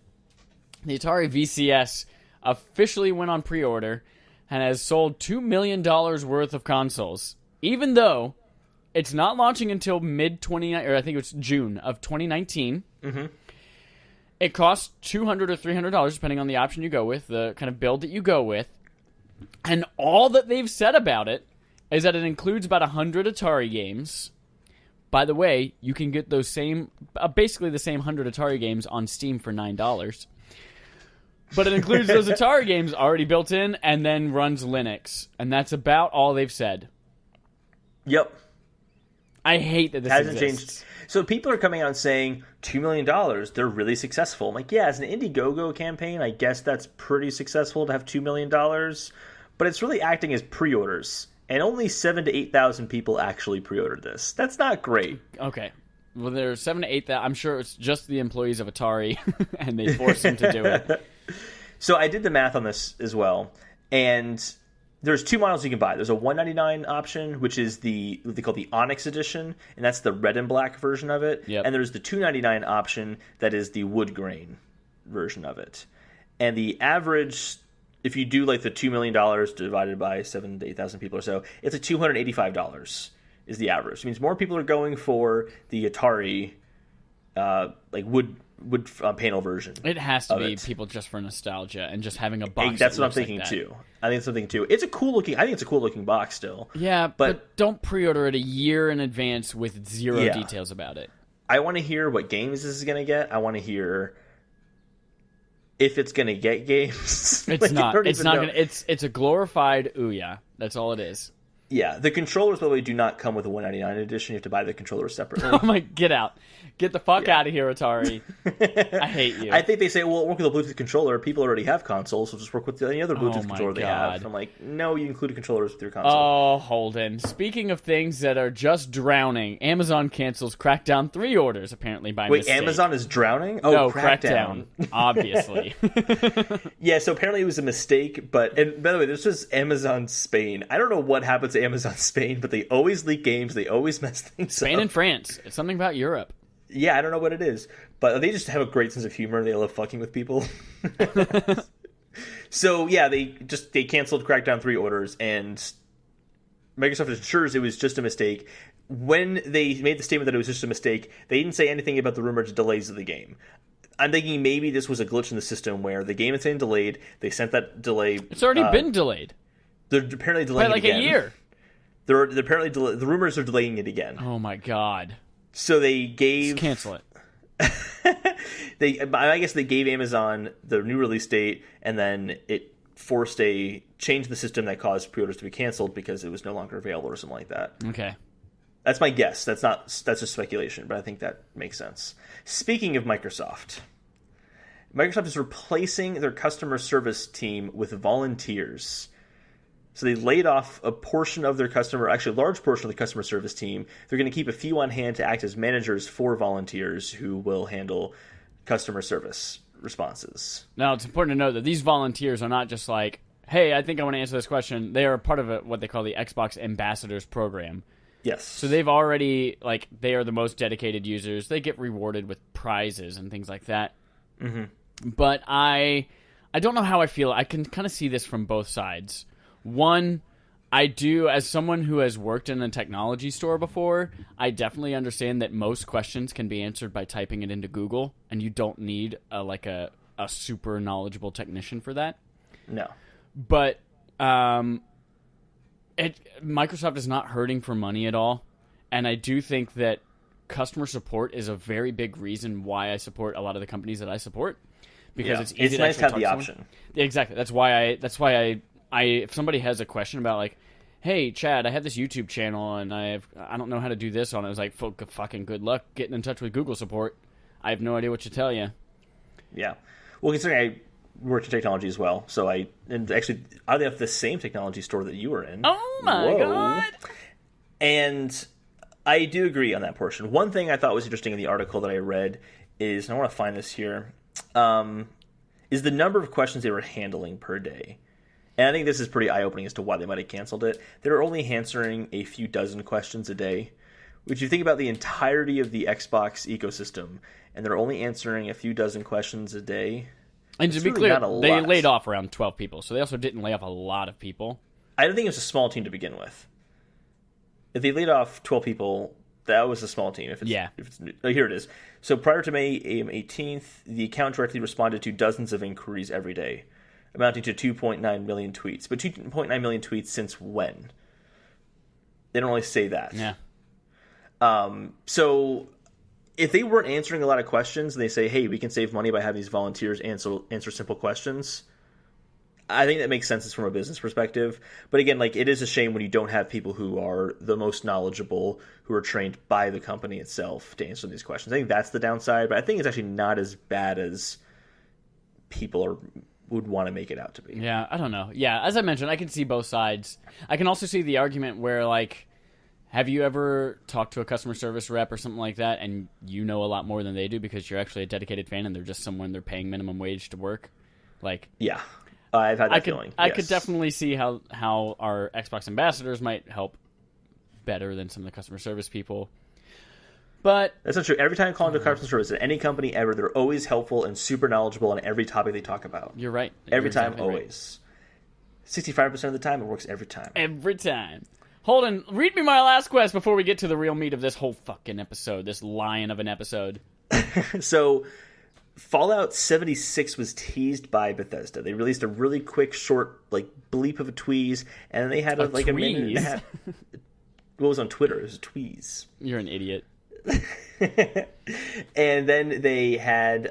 The Atari VCS officially went on pre-order and has sold $2 million worth of consoles, even though it's not launching until I think it's June of 2019. Mm-hmm. It costs $200 or $300, depending on the option you go with, the kind of build that you go with. And all that they've said about it is that it includes about 100 Atari games. By the way, you can get those basically the same 100 Atari games on Steam for $9. But it includes those Atari games already built in and then runs Linux. And that's about all they've said. Yep. I hate that this hasn't exists. changed. So people are coming out and saying $2 million, they're really successful. I'm like, yeah, as an Indiegogo campaign, I guess that's pretty successful to have $2 million. but it's really acting as pre-orders, and only 7,000 to 8,000 people actually pre-ordered this. That's not great. Okay. Well, there's 7,000 to 8,000. I'm sure it's just the employees of Atari, and they forced them to do it. So I did the math on this as well, and there's 2 models you can buy. There's a $199 option, which is what they call the Onyx Edition, and that's the red and black version of it. Yep. And there's the $299 option that is the wood grain version of it. And the average, if you do like the $2 million divided by 7,000 to 8,000 people or so, it's like $285 is the average. It means more people are going for the Atari like wood panel version. It has to be people just for nostalgia and just having a box. That's what I'm thinking too. I think it's something too. It's a cool looking. I think it's a cool looking box still. Yeah, but don't pre-order it a year in advance with zero details about it. I want to hear what games this is going to get. I want to hear if it's going to get games. It's not. It's not going to. It's a glorified Ouya. That's all it is. Yeah, the controllers, by the way, do not come with a $199 edition. You have to buy the controllers separately. Oh my! Get out! Get the fuck out of here, Atari! I hate you. I think they say, well, work with a Bluetooth controller. People already have consoles, so just work with any other Bluetooth controller they have. And I'm like, no, you include controllers with your console. Oh, Holden. Speaking of things that are just drowning, Amazon cancels Crackdown 3 orders, apparently by mistake. Wait, Amazon is drowning? Oh, no, Crackdown. Obviously. Yeah, so apparently it was a mistake, and by the way, this was Amazon Spain. I don't know what happened to Amazon Spain, but they always leak games, they always mess things up. Spain and France. It's something about Europe. Yeah, I don't know what it is, but they just have a great sense of humor. They love fucking with people. So yeah, they canceled Crackdown 3 orders, and Microsoft assures it was just a mistake. When they made the statement that it was just a mistake, they didn't say anything about the rumored delays of the game. I'm thinking maybe this was a glitch in the system where the game is saying delayed. They sent that delay. It's already been delayed. They're apparently delaying by like it again. A year. They're apparently the rumors are delaying it again. Oh my god. So they gave... Just cancel it. I guess they gave Amazon the new release date, and then it changed the system that caused pre-orders to be canceled because it was no longer available or something like that. Okay. That's my guess. That's just speculation, but I think that makes sense. Speaking of Microsoft is replacing their customer service team with volunteers. So they laid off a portion of their a large portion of the customer service team. They're going to keep a few on hand to act as managers for volunteers who will handle customer service responses. Now, it's important to note that these volunteers are not just like, hey, I think I want to answer this question. They are part of what they call the Xbox Ambassadors program. Yes. So they've already, they are the most dedicated users. They get rewarded with prizes and things like that. Mm-hmm. But I don't know how I feel. I can kind of see this from both sides. One, I do, as someone who has worked in a technology store before, I definitely understand that most questions can be answered by typing it into Google, and you don't need a super knowledgeable technician for that. No. But Microsoft is not hurting for money at all, and I do think that customer support is a very big reason why I support a lot of the companies that I support, because it's easy to nice to have the option. Exactly. That's why I if somebody has a question about hey Chad, I have this YouTube channel and I don't know how to do this on it, I was like, fucking good luck getting in touch with Google support. I have no idea what to tell you. Yeah. Well, considering I worked in technology as well, so I have the same technology store that you were in. Oh my god! And I do agree on that portion. One thing I thought was interesting in the article that I read is, and I want to find this here, is the number of questions they were handling per day. And I think this is pretty eye-opening as to why they might have canceled it. They're only answering a few dozen questions a day, which you think about the entirety of the Xbox ecosystem, and they're only answering a few dozen questions a day. And to be clear, they laid off around 12 people, so they also didn't lay off a lot of people. I don't think it was a small team to begin with. If they laid off 12 people, that was a small team. Here it is. So prior to May 18th, the account directly responded to dozens of inquiries every day, amounting to 2.9 million tweets. But 2.9 million tweets since when? They don't really say that. Yeah. So if they weren't answering a lot of questions, and they say, hey, we can save money by having these volunteers answer simple questions, I think that makes sense from a business perspective. But again, it is a shame when you don't have people who are the most knowledgeable, who are trained by the company itself to answer these questions. I think that's the downside, but I think it's actually not as bad as people are would want to make it out to be. Yeah, I don't know. Yeah, as I mentioned, I can see both sides. I can also see the argument where, like, have you ever talked to a customer service rep or something like that, and you know a lot more than they do because you're actually a dedicated fan and they're just someone they're paying minimum wage to work? Like, yeah, I've had that feeling. I could definitely see how our Xbox ambassadors might help better than some of the customer service people. But that's not true. Every time I call into customer service at any company ever, they're always helpful and super knowledgeable on every topic they talk about. You're right. Every time, exactly always. 65% of the time, it works every time. Every time. Holden, read me my last quest before we get to the real meat of this whole fucking episode, this lion of an episode. So, Fallout 76 was teased by Bethesda. They released a really quick, short, like, bleep of a tweeze, and then they had a minute and a half. What was on Twitter? It was a tweeze. You're an idiot. And then they had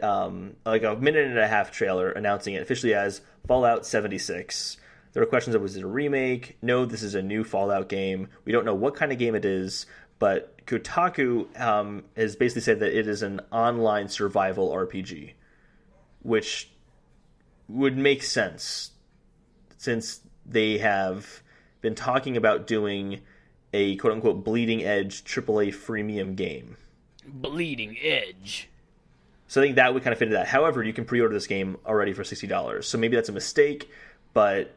like a minute and a half trailer announcing it officially as Fallout 76. There were questions of, was it a remake? No, this is a new Fallout game. We don't know what kind of game it is, but Kotaku has basically said that it is an online survival RPG, which would make sense since they have been talking about doing a quote-unquote bleeding-edge AAA freemium game. Bleeding Edge. So I think that would kind of fit into that. However, you can pre-order this game already for $60. So maybe that's a mistake, but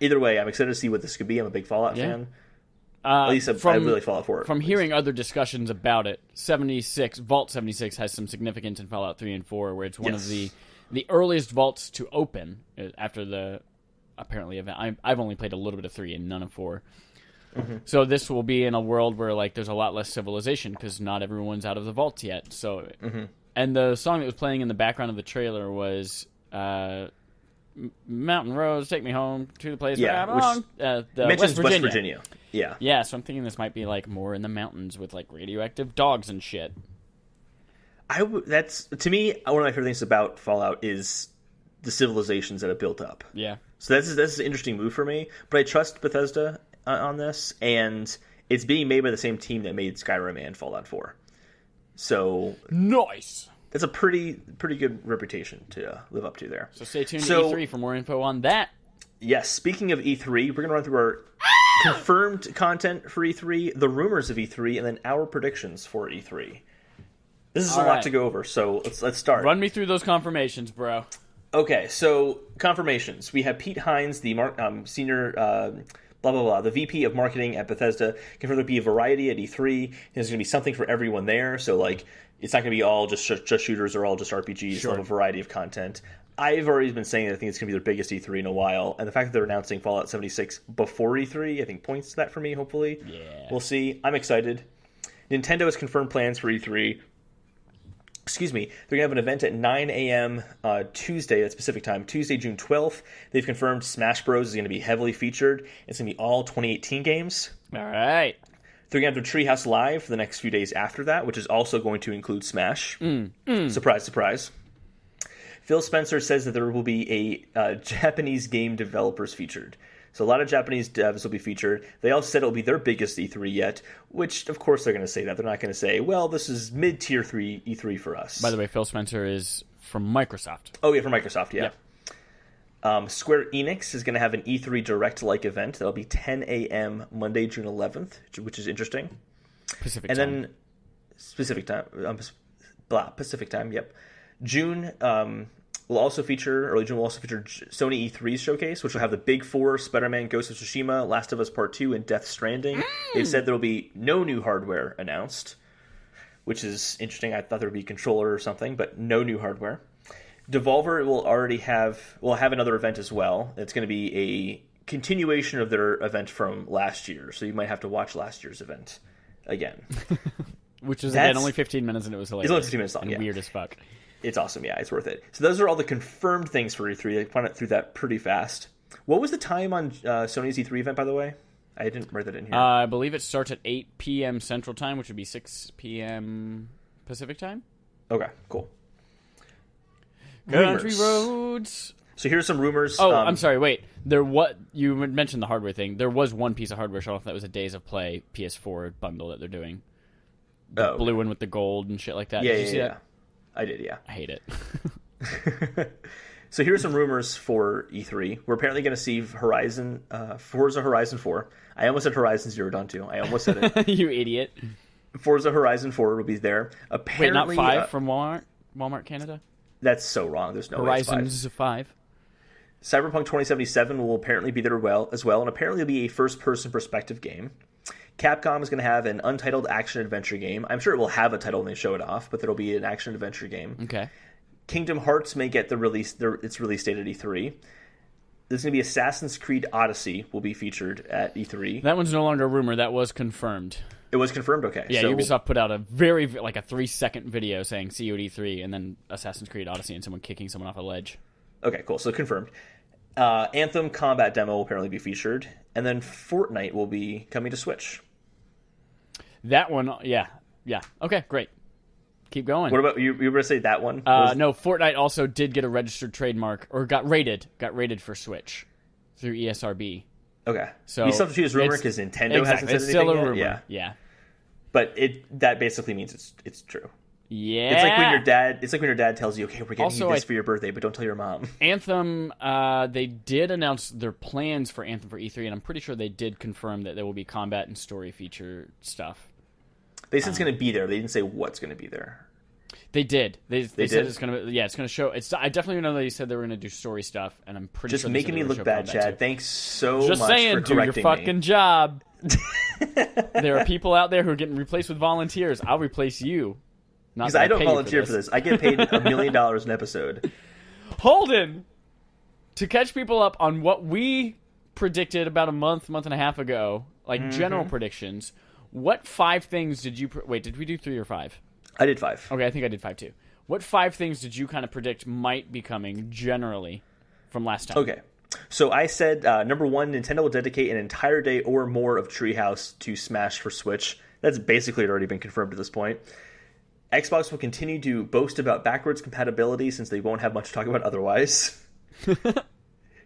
either way, I'm excited to see what this could be. I'm a big Fallout fan. At least I really like Fallout 4. From hearing other discussions about it, Vault 76 has some significance in Fallout 3 and 4, where it's one of the earliest vaults to open after the, apparently, event. I've only played a little bit of 3 and none of 4. Mm-hmm. So this will be in a world where like there's a lot less civilization because not everyone's out of the vault yet. So, and the song that was playing in the background of the trailer was "Mountain Roads Take Me Home to the Place Where I Belong." Mentions West Virginia. Yeah, yeah. So I'm thinking this might be like more in the mountains with like radioactive dogs and shit. That's to me one of my favorite things about Fallout is the civilizations that have built up. Yeah. So that's an interesting move for me, but I trust Bethesda on this, and it's being made by the same team that made Skyrim and Fallout 4. So nice. That's a pretty good reputation to live up to there. So stay tuned to E3 for more info on that. Yes, speaking of E3, we're going to run through our confirmed content for E3, the rumors of E3, and then our predictions for E3. This is a lot to go over, so let's start. Run me through those confirmations, bro. Okay, so confirmations. We have Pete Hines, the senior the VP of marketing at Bethesda, confirmed there'll be a variety at E3. There's going to be something for everyone there. So, like, it's not going to be all just shooters or all just RPGs. Sure. They'll have a variety of content. I've already been saying that I think it's going to be their biggest E3 in a while. And the fact that they're announcing Fallout 76 before E3, I think points to that for me, hopefully. Yeah. We'll see. I'm excited. Nintendo has confirmed plans for E3. Excuse me, they're going to have an event at 9 a.m. Tuesday, that's Pacific time, Tuesday, June 12th. They've confirmed Smash Bros. Is going to be heavily featured. It's going to be all 2018 games. All right. They're going to have their Treehouse Live for the next few days after that, which is also going to include Smash. Surprise, surprise. Phil Spencer says that there will be a Japanese game developers featured. So a lot of Japanese devs will be featured. They also said it'll be their biggest E3 yet, which, of course, they're going to say that. They're not going to say, well, this is mid-tier 3 E3 for us. By the way, Phil Spencer is from Microsoft. Oh, yeah, from Microsoft, yeah. Square Enix is going to have an E3 Direct-like event. That'll be 10 a.m. Monday, June 11th, which is interesting. Pacific time. Pacific time, yep. June... June will also feature Sony E3's showcase, which will have the big four: Spider-Man, Ghost of Tsushima, Last of Us Part 2, and Death Stranding. They've said there will be no new hardware announced, which is interesting. I thought there would be a controller or something, but no new hardware. Devolver will have another event as well. It's going to be a continuation of their event from last year, so you might have to watch last year's event again. Which is, again, only 15 minutes, and it was hilarious. It's only 15 minutes long, and weird as fuck. It's awesome, yeah. It's worth it. So those are all the confirmed things for E3. They went through that pretty fast. What was the time on Sony's E3 event, by the way? I didn't write that in here. I believe it starts at 8 p.m. Central Time, which would be 6 p.m. Pacific Time. Okay, cool. Country roads. So here's some rumors. Oh, I'm sorry. Wait. You mentioned the hardware thing. There was one piece of hardware shown off that was a Days of Play PS4 bundle that they're doing. The blue one with the gold and shit like that. Yeah, Did you see that? I did, yeah. I hate it. So here's some rumors for E3. We're apparently going to see Forza Horizon 4. I almost said Horizon Zero Dawn 2. I almost said it. You idiot. Forza Horizon 4 will be there. Apparently, wait, not 5 from Walmart Canada? That's so wrong. There's no Horizons 5. Cyberpunk 2077 will apparently be there as well, and apparently it'll be a first-person perspective game. Capcom is going to have an untitled action-adventure game. I'm sure it will have a title when they show it off, but there'll be an action-adventure game. Okay. Kingdom Hearts may get its release date at E3. There's going to be Assassin's Creed Odyssey will be featured at E3. That one's no longer a rumor. That was confirmed. It was confirmed? Okay. Yeah, so, Ubisoft put out a a 3-second video saying see you at E3, and then Assassin's Creed Odyssey and someone kicking someone off a ledge. Okay, cool. So confirmed. Anthem Combat Demo will apparently be featured. And then Fortnite will be coming to Switch. That one, yeah. Okay, great. Keep going. What about you? You were going to say that one? No, Fortnite also did get a registered trademark, or got rated for Switch through ESRB. Okay. So you still have to choose rumor because Nintendo hasn't said it's anything still a yet? rumor. Yeah. But that basically means it's true. Yeah. It's like when your dad tells you, okay, we're getting you this for your birthday, but don't tell your mom. Anthem, they did announce their plans for Anthem for E3, and I'm pretty sure they did confirm that there will be combat and story feature stuff. They said it's going to be there. They didn't say what's going to be there. They did. They said it's going to. Yeah, it's going to show. I definitely know they said they were going to do story stuff, and I'm pretty just sure making me look bad, Chad. Too. Thanks so just much saying, for do correcting your fucking job. There are people out there who are getting replaced with volunteers. I'll replace you. Because I don't volunteer for this. I get paid $1 million an episode. Holden, to catch people up on what we predicted about a month and a half ago, general predictions. What 5 things did you... Wait, did we do 3 or 5? I did 5. Okay, I think I did 5 too. What 5 things did you kind of predict might be coming generally from last time? Okay. So I said, number 1, Nintendo will dedicate an entire day or more of Treehouse to Smash for Switch. That's basically already been confirmed at this point. Xbox will continue to boast about backwards compatibility since they won't have much to talk about otherwise.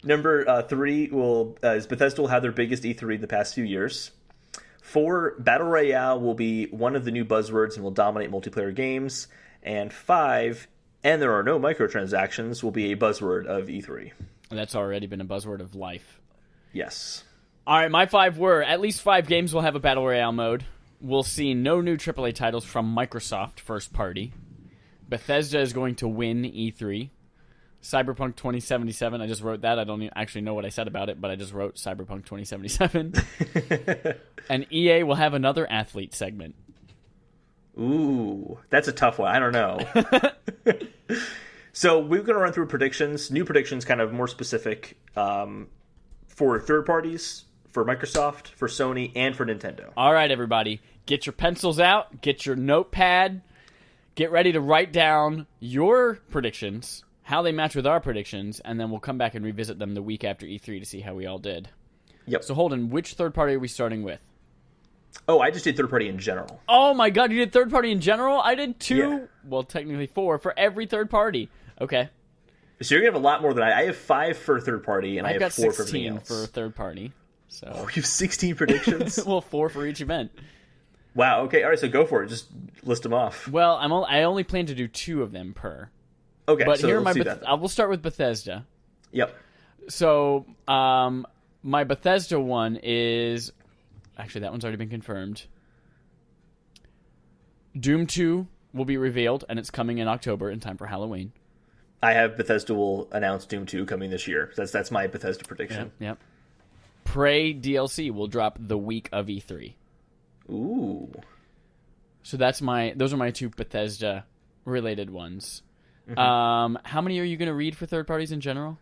Number 3 is Bethesda will have their biggest E3 in the past few years. 4, Battle Royale will be one of the new buzzwords and will dominate multiplayer games. And 5, and there are no microtransactions, will be a buzzword of E3. That's already been a buzzword of life. Yes. All right, my 5 were, at least 5 games will have a Battle Royale mode. We'll see no new AAA titles from Microsoft first party. Bethesda is going to win E3. Cyberpunk 2077, I just wrote that. I don't actually know what I said about it, but I just wrote Cyberpunk 2077. And EA will have another athlete segment. Ooh, that's a tough one. I don't know. So we're going to run through predictions, new predictions, kind of more specific for third parties, for Microsoft, for Sony, and for Nintendo. All right, everybody. Get your pencils out. Get your notepad. Get ready to write down your predictions, how they match with our predictions, and then we'll come back and revisit them the week after E3 to see how we all did. Yep. So, Holden, which third party are we starting with? Oh, I just did third party in general. Oh, my God. You did third party in general? I did 2. Yeah. Well, technically 4 for every third party. Okay. So you're going to have a lot more than I have 5 for third party, and I have 4 for everything else. 16 for third party. So. Oh, you have 16 predictions? Well, 4 for each event. Wow, okay. All right, so go for it. Just list them off. Well, I only plan to do 2 of them per. Okay, but so here let's do that. I will start with Bethesda. Yep. So, my Bethesda one is... Actually, that one's already been confirmed. Doom 2 will be revealed, and it's coming in October in time for Halloween. I have Bethesda will announce Doom 2 coming this year. That's my Bethesda prediction. Yep. Prey DLC will drop the week of E3. Ooh. So those are my 2 Bethesda-related ones. Mm-hmm. How many are you going to read for third parties in general?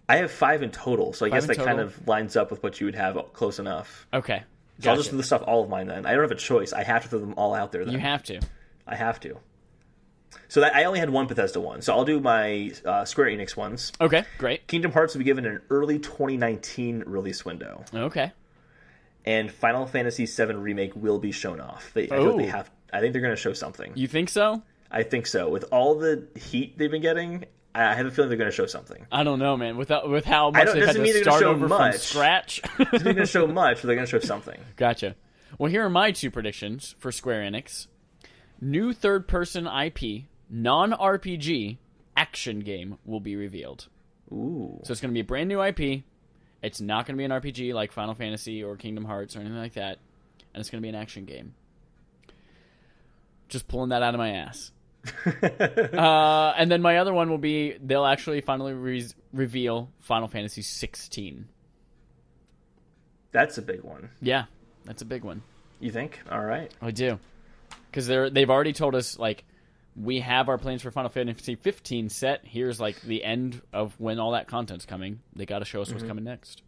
I have 5 in total, so I guess that total? kind of lines up with what you would have close enough. Okay. So I'll just list off all of mine then. I don't have a choice. I have to throw them all out there then. You have to. I have to. So I only had 1 Bethesda one, so I'll do my Square Enix ones. Okay, great. Kingdom Hearts will be given an early 2019 release window. Okay. And Final Fantasy VII Remake will be shown off. I think they're going to show something. You think so? I think so. With all the heat they've been getting, I have a feeling they're going to show something. I don't know, man. With how much they've had to start over from scratch. They're going to show much, but they're going to show something. Gotcha. Well, here are my 2 predictions for Square Enix. New third-person IP, non-RPG, action game will be revealed. Ooh. So it's going to be a brand new IP. It's not going to be an RPG like Final Fantasy or Kingdom Hearts or anything like that. And it's going to be an action game. Just pulling that out of my ass. And then my other one will be they'll actually finally reveal Final Fantasy 16. That's a big one. Yeah, that's a big one. You think? All right. I do. Because they've already told us, like, we have our plans for Final Fantasy 15 set. Here's, like, the end of when all that content's coming. They got to show us what's coming next.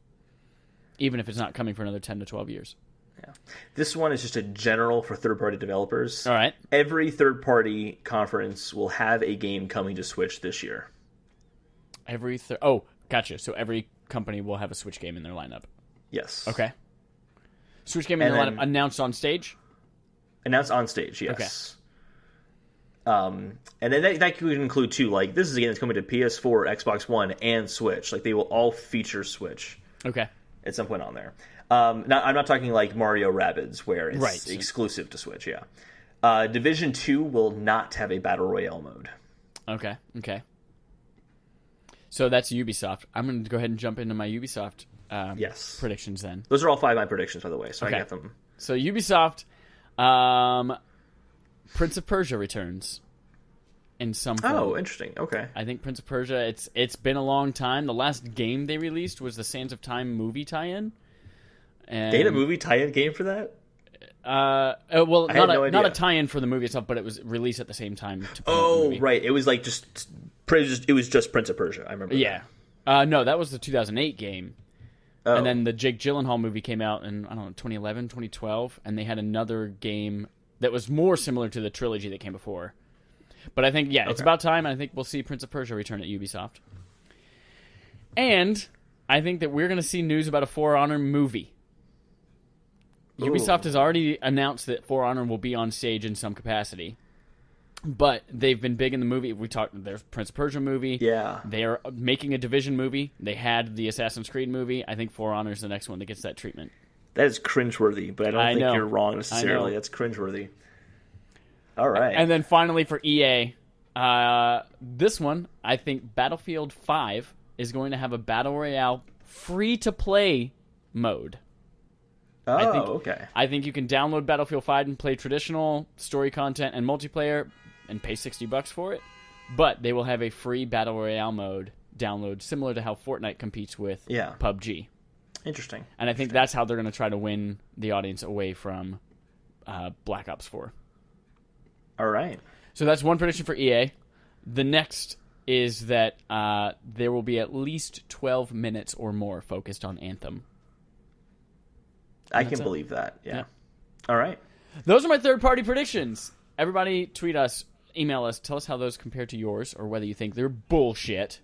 Even if it's not coming for another 10 to 12 years. Yeah. This one is just a general for third-party developers. All right. Every third-party conference will have a game coming to Switch this year. Oh, gotcha. So every company will have a Switch game in their lineup. Yes. Okay. Switch game in their lineup announced on stage? Announced on stage, yes. Okay. And then that could include, too, like, this is a game that's coming to PS4, Xbox One, and Switch. Like, they will all feature Switch. Okay. At some point on there. Now, I'm not talking like Mario Rabbids, where it's exclusive to Switch, yeah. Division 2 will not have a Battle Royale mode. Okay. So that's Ubisoft. I'm going to go ahead and jump into my Ubisoft predictions then. Those are all 5 of my predictions, by the way, so I got them. So Ubisoft, Prince of Persia returns in some form. Oh, interesting. Okay. I think Prince of Persia, it's been a long time. The last game they released was the Sands of Time movie tie-in. And, they had a movie tie-in game for that? Well, not a tie-in for the movie itself, but it was released at the same time. Oh, right. It was like it was just Prince of Persia. I remember. Yeah. No, that was the 2008 game. Oh. And then the Jake Gyllenhaal movie came out in, I don't know, 2011, 2012, and they had another game that was more similar to the trilogy that came before. But I think, it's about time, and I think we'll see Prince of Persia return at Ubisoft. And I think that we're going to see news about a For Honor movie. Ooh. Ubisoft has already announced that For Honor will be on stage in some capacity. But they've been big in the movie. There's Prince of Persia movie. Yeah. They are making a Division movie. They had the Assassin's Creed movie. I think For Honor is the next one that gets that treatment. That is cringeworthy, but I don't think you're wrong necessarily. That's cringeworthy. All right. And then finally for EA, this one, I think Battlefield 5 is going to have a Battle Royale free-to-play mode. Oh, okay. I think you can download Battlefield 5 and play traditional story content and multiplayer and pay $60 for it. But they will have a free Battle Royale mode download, similar to how Fortnite competes with PUBG. Interesting. And I think that's how they're going to try to win the audience away from Black Ops 4. All right. So that's one prediction for EA. The next is that there will be at least 12 minutes or more focused on Anthem. I can believe that. Yeah. All right. Those are my third-party predictions. Everybody tweet us, email us, tell us how those compare to yours or whether you think they're bullshit.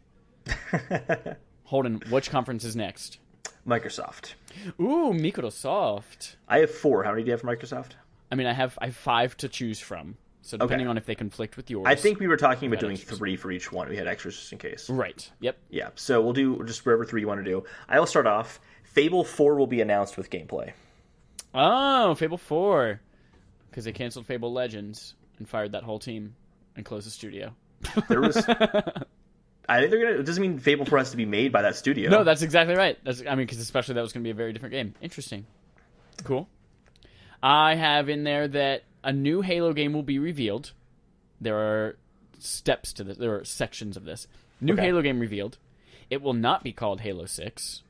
Holden, which conference is next? Microsoft. Ooh, Microsoft. I have 4. How many do you have for Microsoft? I mean, I have 5 to choose from. So depending on if they conflict with yours. I think we were talking about doing 3 for each one. We had extras just in case. Right. Yep. Yeah. So we'll do just whatever 3 you want to do. I will start off. Fable 4 will be announced with gameplay. Oh, Fable 4. Because they canceled Fable Legends and fired that whole team and closed the studio. There was... I think they're gonna... It doesn't mean Fable 4 has to be made by that studio. No, that's exactly right. Because especially that was going to be a very different game. Interesting. Cool. I have in there that a new Halo game will be revealed. There are steps to this. There are sections of this. New Halo game revealed. It will not be called Halo 6.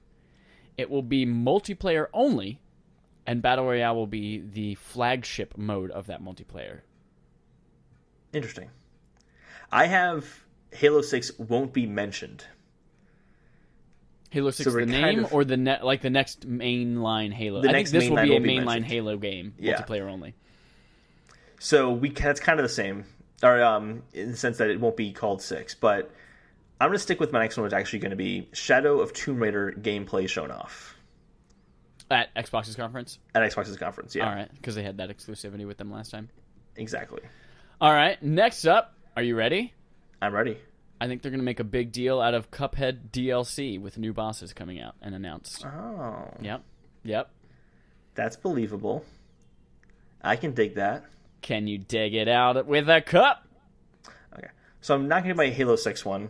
It will be multiplayer only, and Battle Royale will be the flagship mode of that multiplayer. Interesting. I have Halo 6 won't be mentioned. Halo 6 is the name, or the the next mainline Halo? I think this will be a mainline Halo game, multiplayer only. So that's kind of the same, or in the sense that it won't be called 6, but I'm going to stick with my next one, which is actually going to be Shadow of Tomb Raider gameplay shown off. At Xbox's conference? At Xbox's conference, yeah. All right, because they had that exclusivity with them last time. Exactly. All right, next up, are you ready? I'm ready. I think they're going to make a big deal out of Cuphead DLC with new bosses coming out and announced. Oh. Yep. That's believable. I can dig that. Can you dig it out with a cup? Okay. So I'm not going to buy a Halo 6 one.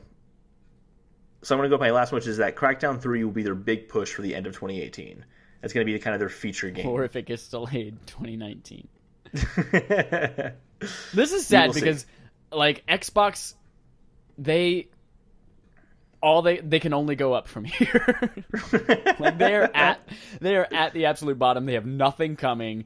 So I'm going to go with my last one, which is that Crackdown 3 will be their big push for the end of 2018. That's going to be kind of their feature game. Or if it gets delayed, 2019. This is sad because, like, Xbox, they can only go up from here. Like, they are at the absolute bottom. They have nothing coming,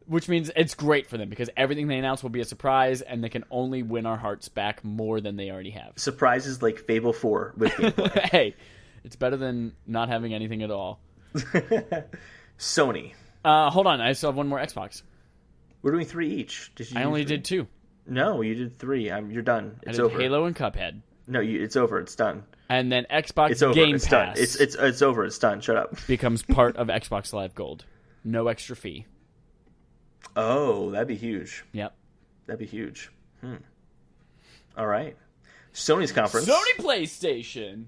which means it's great for them because everything they announce will be a surprise, and they can only win our hearts back more than they already have. Surprises like Fable 4 with gameplay. Hey, it's better than not having anything at all. Sony. Hold on, I still have one more Xbox. We're doing 3 each. I only did 2. No, you did 3. You're done. It's over. Halo and Cuphead. No, it's over. It's done. And then Xbox it's over. Game it's Pass. Done. It's over. It's done. Shut up. Becomes part of Xbox Live Gold. No extra fee. Oh, that'd be huge. Yep. That'd be huge. All right. Sony's conference. Sony PlayStation.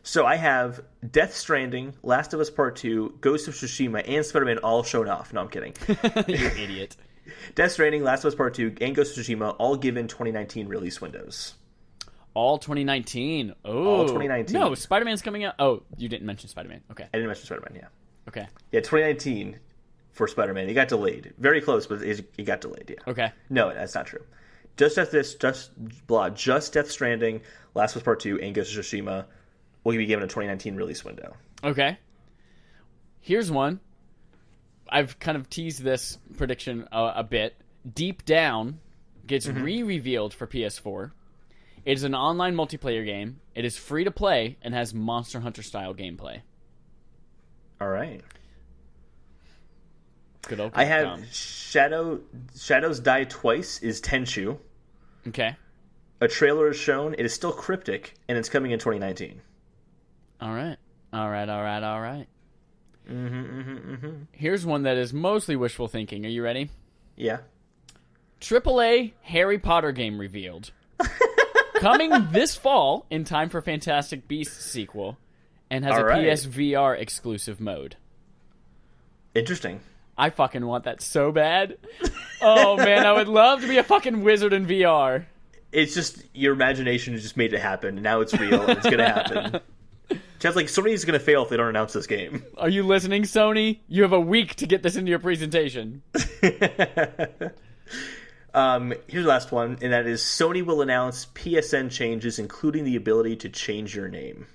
So I have Death Stranding, Last of Us Part 2, Ghost of Tsushima, and Spider-Man all shown off. No, I'm kidding. You idiot. Death Stranding, Last of Us Part 2, and Ghost of Tsushima all given 2019 release windows. All 2019. Oh. All 2019. No, Spider-Man's coming out. Oh, you didn't mention Spider-Man. Okay. I didn't mention Spider-Man, yeah. Okay. Yeah, 2019 for Spider-Man. It got delayed. Very close, but it got delayed, yeah. Okay. No, that's not true. Just Death Stranding, Last of Us Part 2, and Ghost of Tsushima will be given a 2019 release window. Okay. Here's one. I've kind of teased this prediction a bit. Deep Down gets re-revealed for PS4. It is an online multiplayer game. It is free to play and has Monster Hunter style gameplay. All right. Good old I have Shadows Die Twice is Tenchu. Okay. A trailer is shown. It is still cryptic, and it's coming in 2019. All right. Here's one that is mostly wishful thinking. Are you ready? Yeah. AAA Harry Potter game revealed. Coming this fall in time for Fantastic Beasts sequel, and has a PSVR exclusive mode. Interesting. I fucking want that so bad. Oh man, I would love to be a fucking wizard in VR. It's just your imagination has just made it happen. Now it's real. And it's gonna happen. Sounds like Sony's gonna fail if they don't announce this game. Are you listening, Sony? You have a week to get this into your presentation. Here's the last one, and that is Sony will announce PSN changes, including the ability to change your name.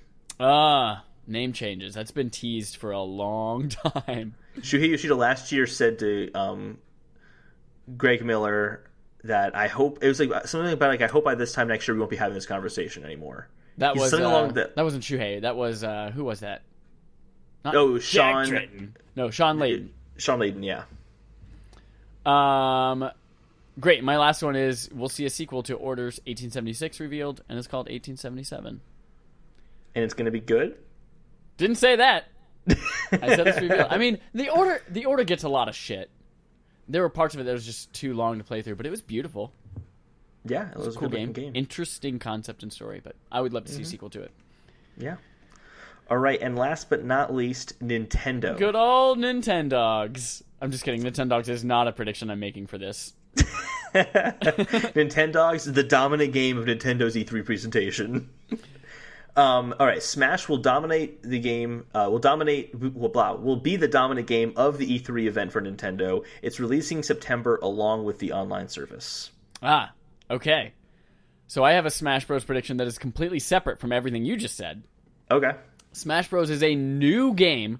Name changes. That's been teased for a long time. Shuhei Yoshida last year said to Greg Miller that I hope it was like something about like I hope by this time next year we won't be having this conversation anymore. That wasn't Shuhei. That was who was that? Not Sean. No, Sean Layden. Sean Layden, yeah. Great. My last one is we'll see a sequel to Orders 1876 revealed, and it's called 1877. And it's going to be good? Didn't say that. I said it's revealed. I mean, the order gets a lot of shit. There were parts of it that was just too long to play through, but it was beautiful. Yeah, it was a cool game. Interesting concept and story, but I would love to see a sequel to it. Yeah. All right, and last but not least, Nintendo. Good old Nintendogs. I'm just kidding. Nintendogs is not a prediction I'm making for this. Nintendogs, the dominant game of Nintendo's E3 presentation. All right, Smash will dominate the game. Will be the dominant game of the E3 event for Nintendo. It's releasing September along with the online service. Okay. So I have a Smash Bros. Prediction that is completely separate from everything you just said. Okay. Smash Bros. Is a new game.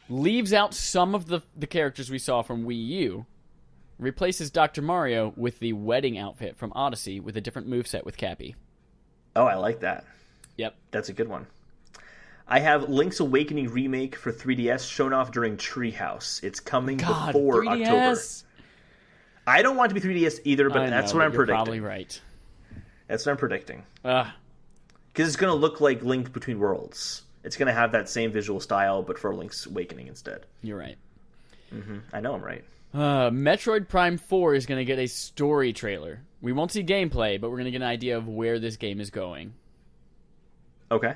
Leaves out some of the characters we saw from Wii U. Replaces Dr. Mario with the wedding outfit from Odyssey with a different moveset with Cappy. Oh, I like that. Yep. That's a good one. I have Link's Awakening Remake for 3DS shown off during Treehouse. It's coming before 3DS? October. I don't want it to be 3DS either, but that's what I'm predicting. You're probably right. That's what I'm predicting. Because it's going to look like Link Between Worlds. It's going to have that same visual style, but for Link's Awakening instead. You're right. Mm-hmm. I know I'm right. Metroid Prime 4 is going to get a story trailer. We won't see gameplay, but we're going to get an idea of where this game is going. Okay.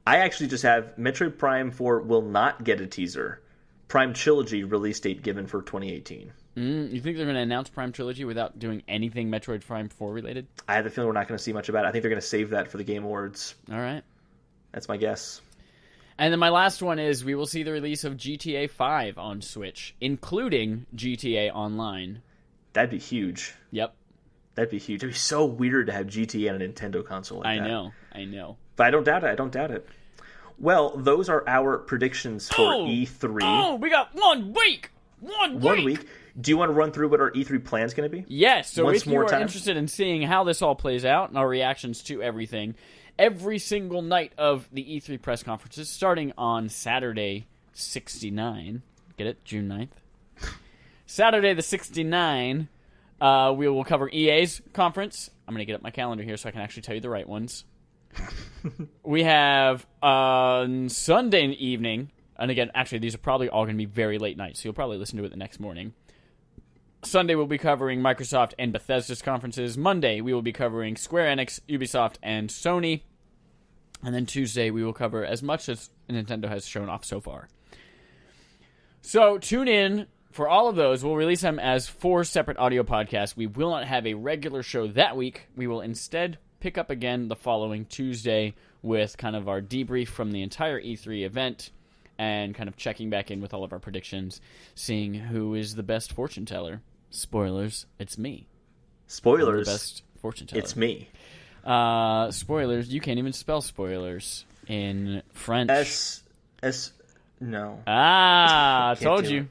I actually just have Metroid Prime 4 will not get a teaser. Prime Trilogy release date given for 2018. You think they're going to announce Prime Trilogy without doing anything Metroid Prime 4 related? I have the feeling we're not going to see much about it. I think they're going to save that for the Game Awards. All right. That's my guess. And then my last one is we will see the release of GTA 5 on Switch, including GTA Online. That'd be huge. Yep. That'd be huge. It'd be so weird to have GTA on a Nintendo console like that. I know. But I don't doubt it. Well, those are our predictions for E3. Oh, we got 1 week! 1 week! Do you want to run through what our E3 plan is going to be? Yes. So if you are interested in seeing how this all plays out and our reactions to everything, every single night of the E3 press conferences, starting on Saturday 69. Get it? June 9th. Saturday the 69, we will cover EA's conference. I'm going to get up my calendar here so I can actually tell you the right ones. We have on Sunday evening, and again, actually, these are probably all going to be very late nights, so you'll probably listen to it the next morning. Sunday, we'll be covering Microsoft and Bethesda's conferences. Monday, we will be covering Square Enix, Ubisoft, and Sony. And then Tuesday, we will cover as much as Nintendo has shown off so far. So tune in for all of those. We'll release them as 4 separate audio podcasts. We will not have a regular show that week. We will instead pick up again the following Tuesday with kind of our debrief from the entire E3 event and kind of checking back in with all of our predictions, seeing who is the best fortune teller. Spoilers, it's me. Spoilers, the best fortune teller. It's me. Spoilers, you can't even spell spoilers in French. No. Told you.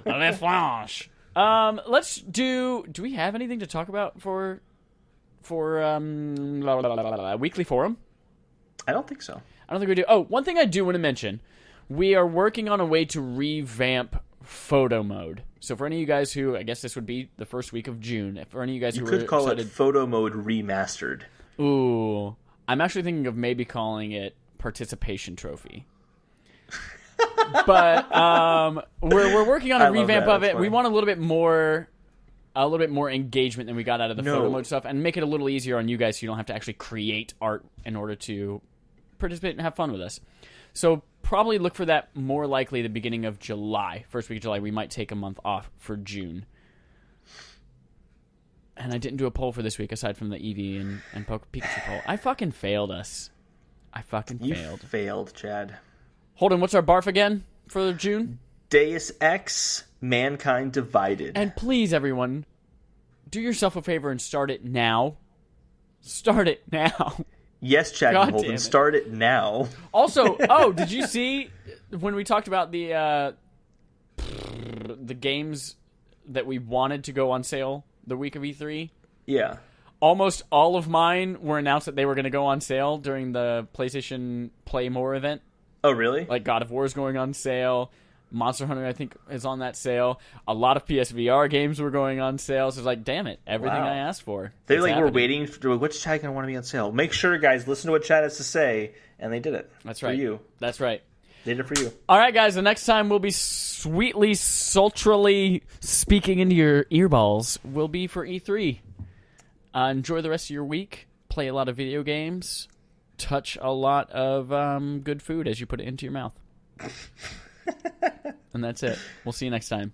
Le French. Let's do we have anything to talk about for weekly forum? I don't think so. I don't think we do. Oh, one thing I do want to mention. We are working on a way to revamp photo mode. So for any of you guys who, I guess this would be the first week of June, for any of you guys who could call it photo mode remastered. Ooh. I'm actually thinking of maybe calling it participation trophy. But we're working on a revamp of it. Funny. We want a little bit more engagement than we got out of the photo mode stuff, and make it a little easier on you guys so you don't have to actually create art in order to participate and have fun with us. So probably look for that more likely the beginning of July. First week of July. We might take a month off for June. And I didn't do a poll for this week aside from the Eevee and Pikachu poll. I fucking failed us. You failed, Chad. Holden, what's our BARF again for June? Deus Ex, Mankind Divided. And please, everyone, do yourself a favor and start it now. Start it now. Yes, Chad and Holden, start it now. Also, did you see when we talked about the games that we wanted to go on sale the week of E3? Yeah. Almost all of mine were announced that they were going to go on sale during the PlayStation Play More event. Oh, really? Like God of War is going on sale. Monster Hunter, I think, is on that sale. A lot of PSVR games were going on sale. So it's like, damn it, everything I asked for. They were waiting for which Chad going to want to be on sale. Make sure, guys, listen to what Chad has to say, and they did it. That's right. For you. That's right. They did it for you. All right, guys, the next time we'll be sweetly, sultrily speaking into your earballs will be for E3. Enjoy the rest of your week. Play a lot of video games. Touch a lot of good food as you put it into your mouth. And that's it. We'll see you next time.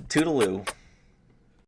Toodaloo.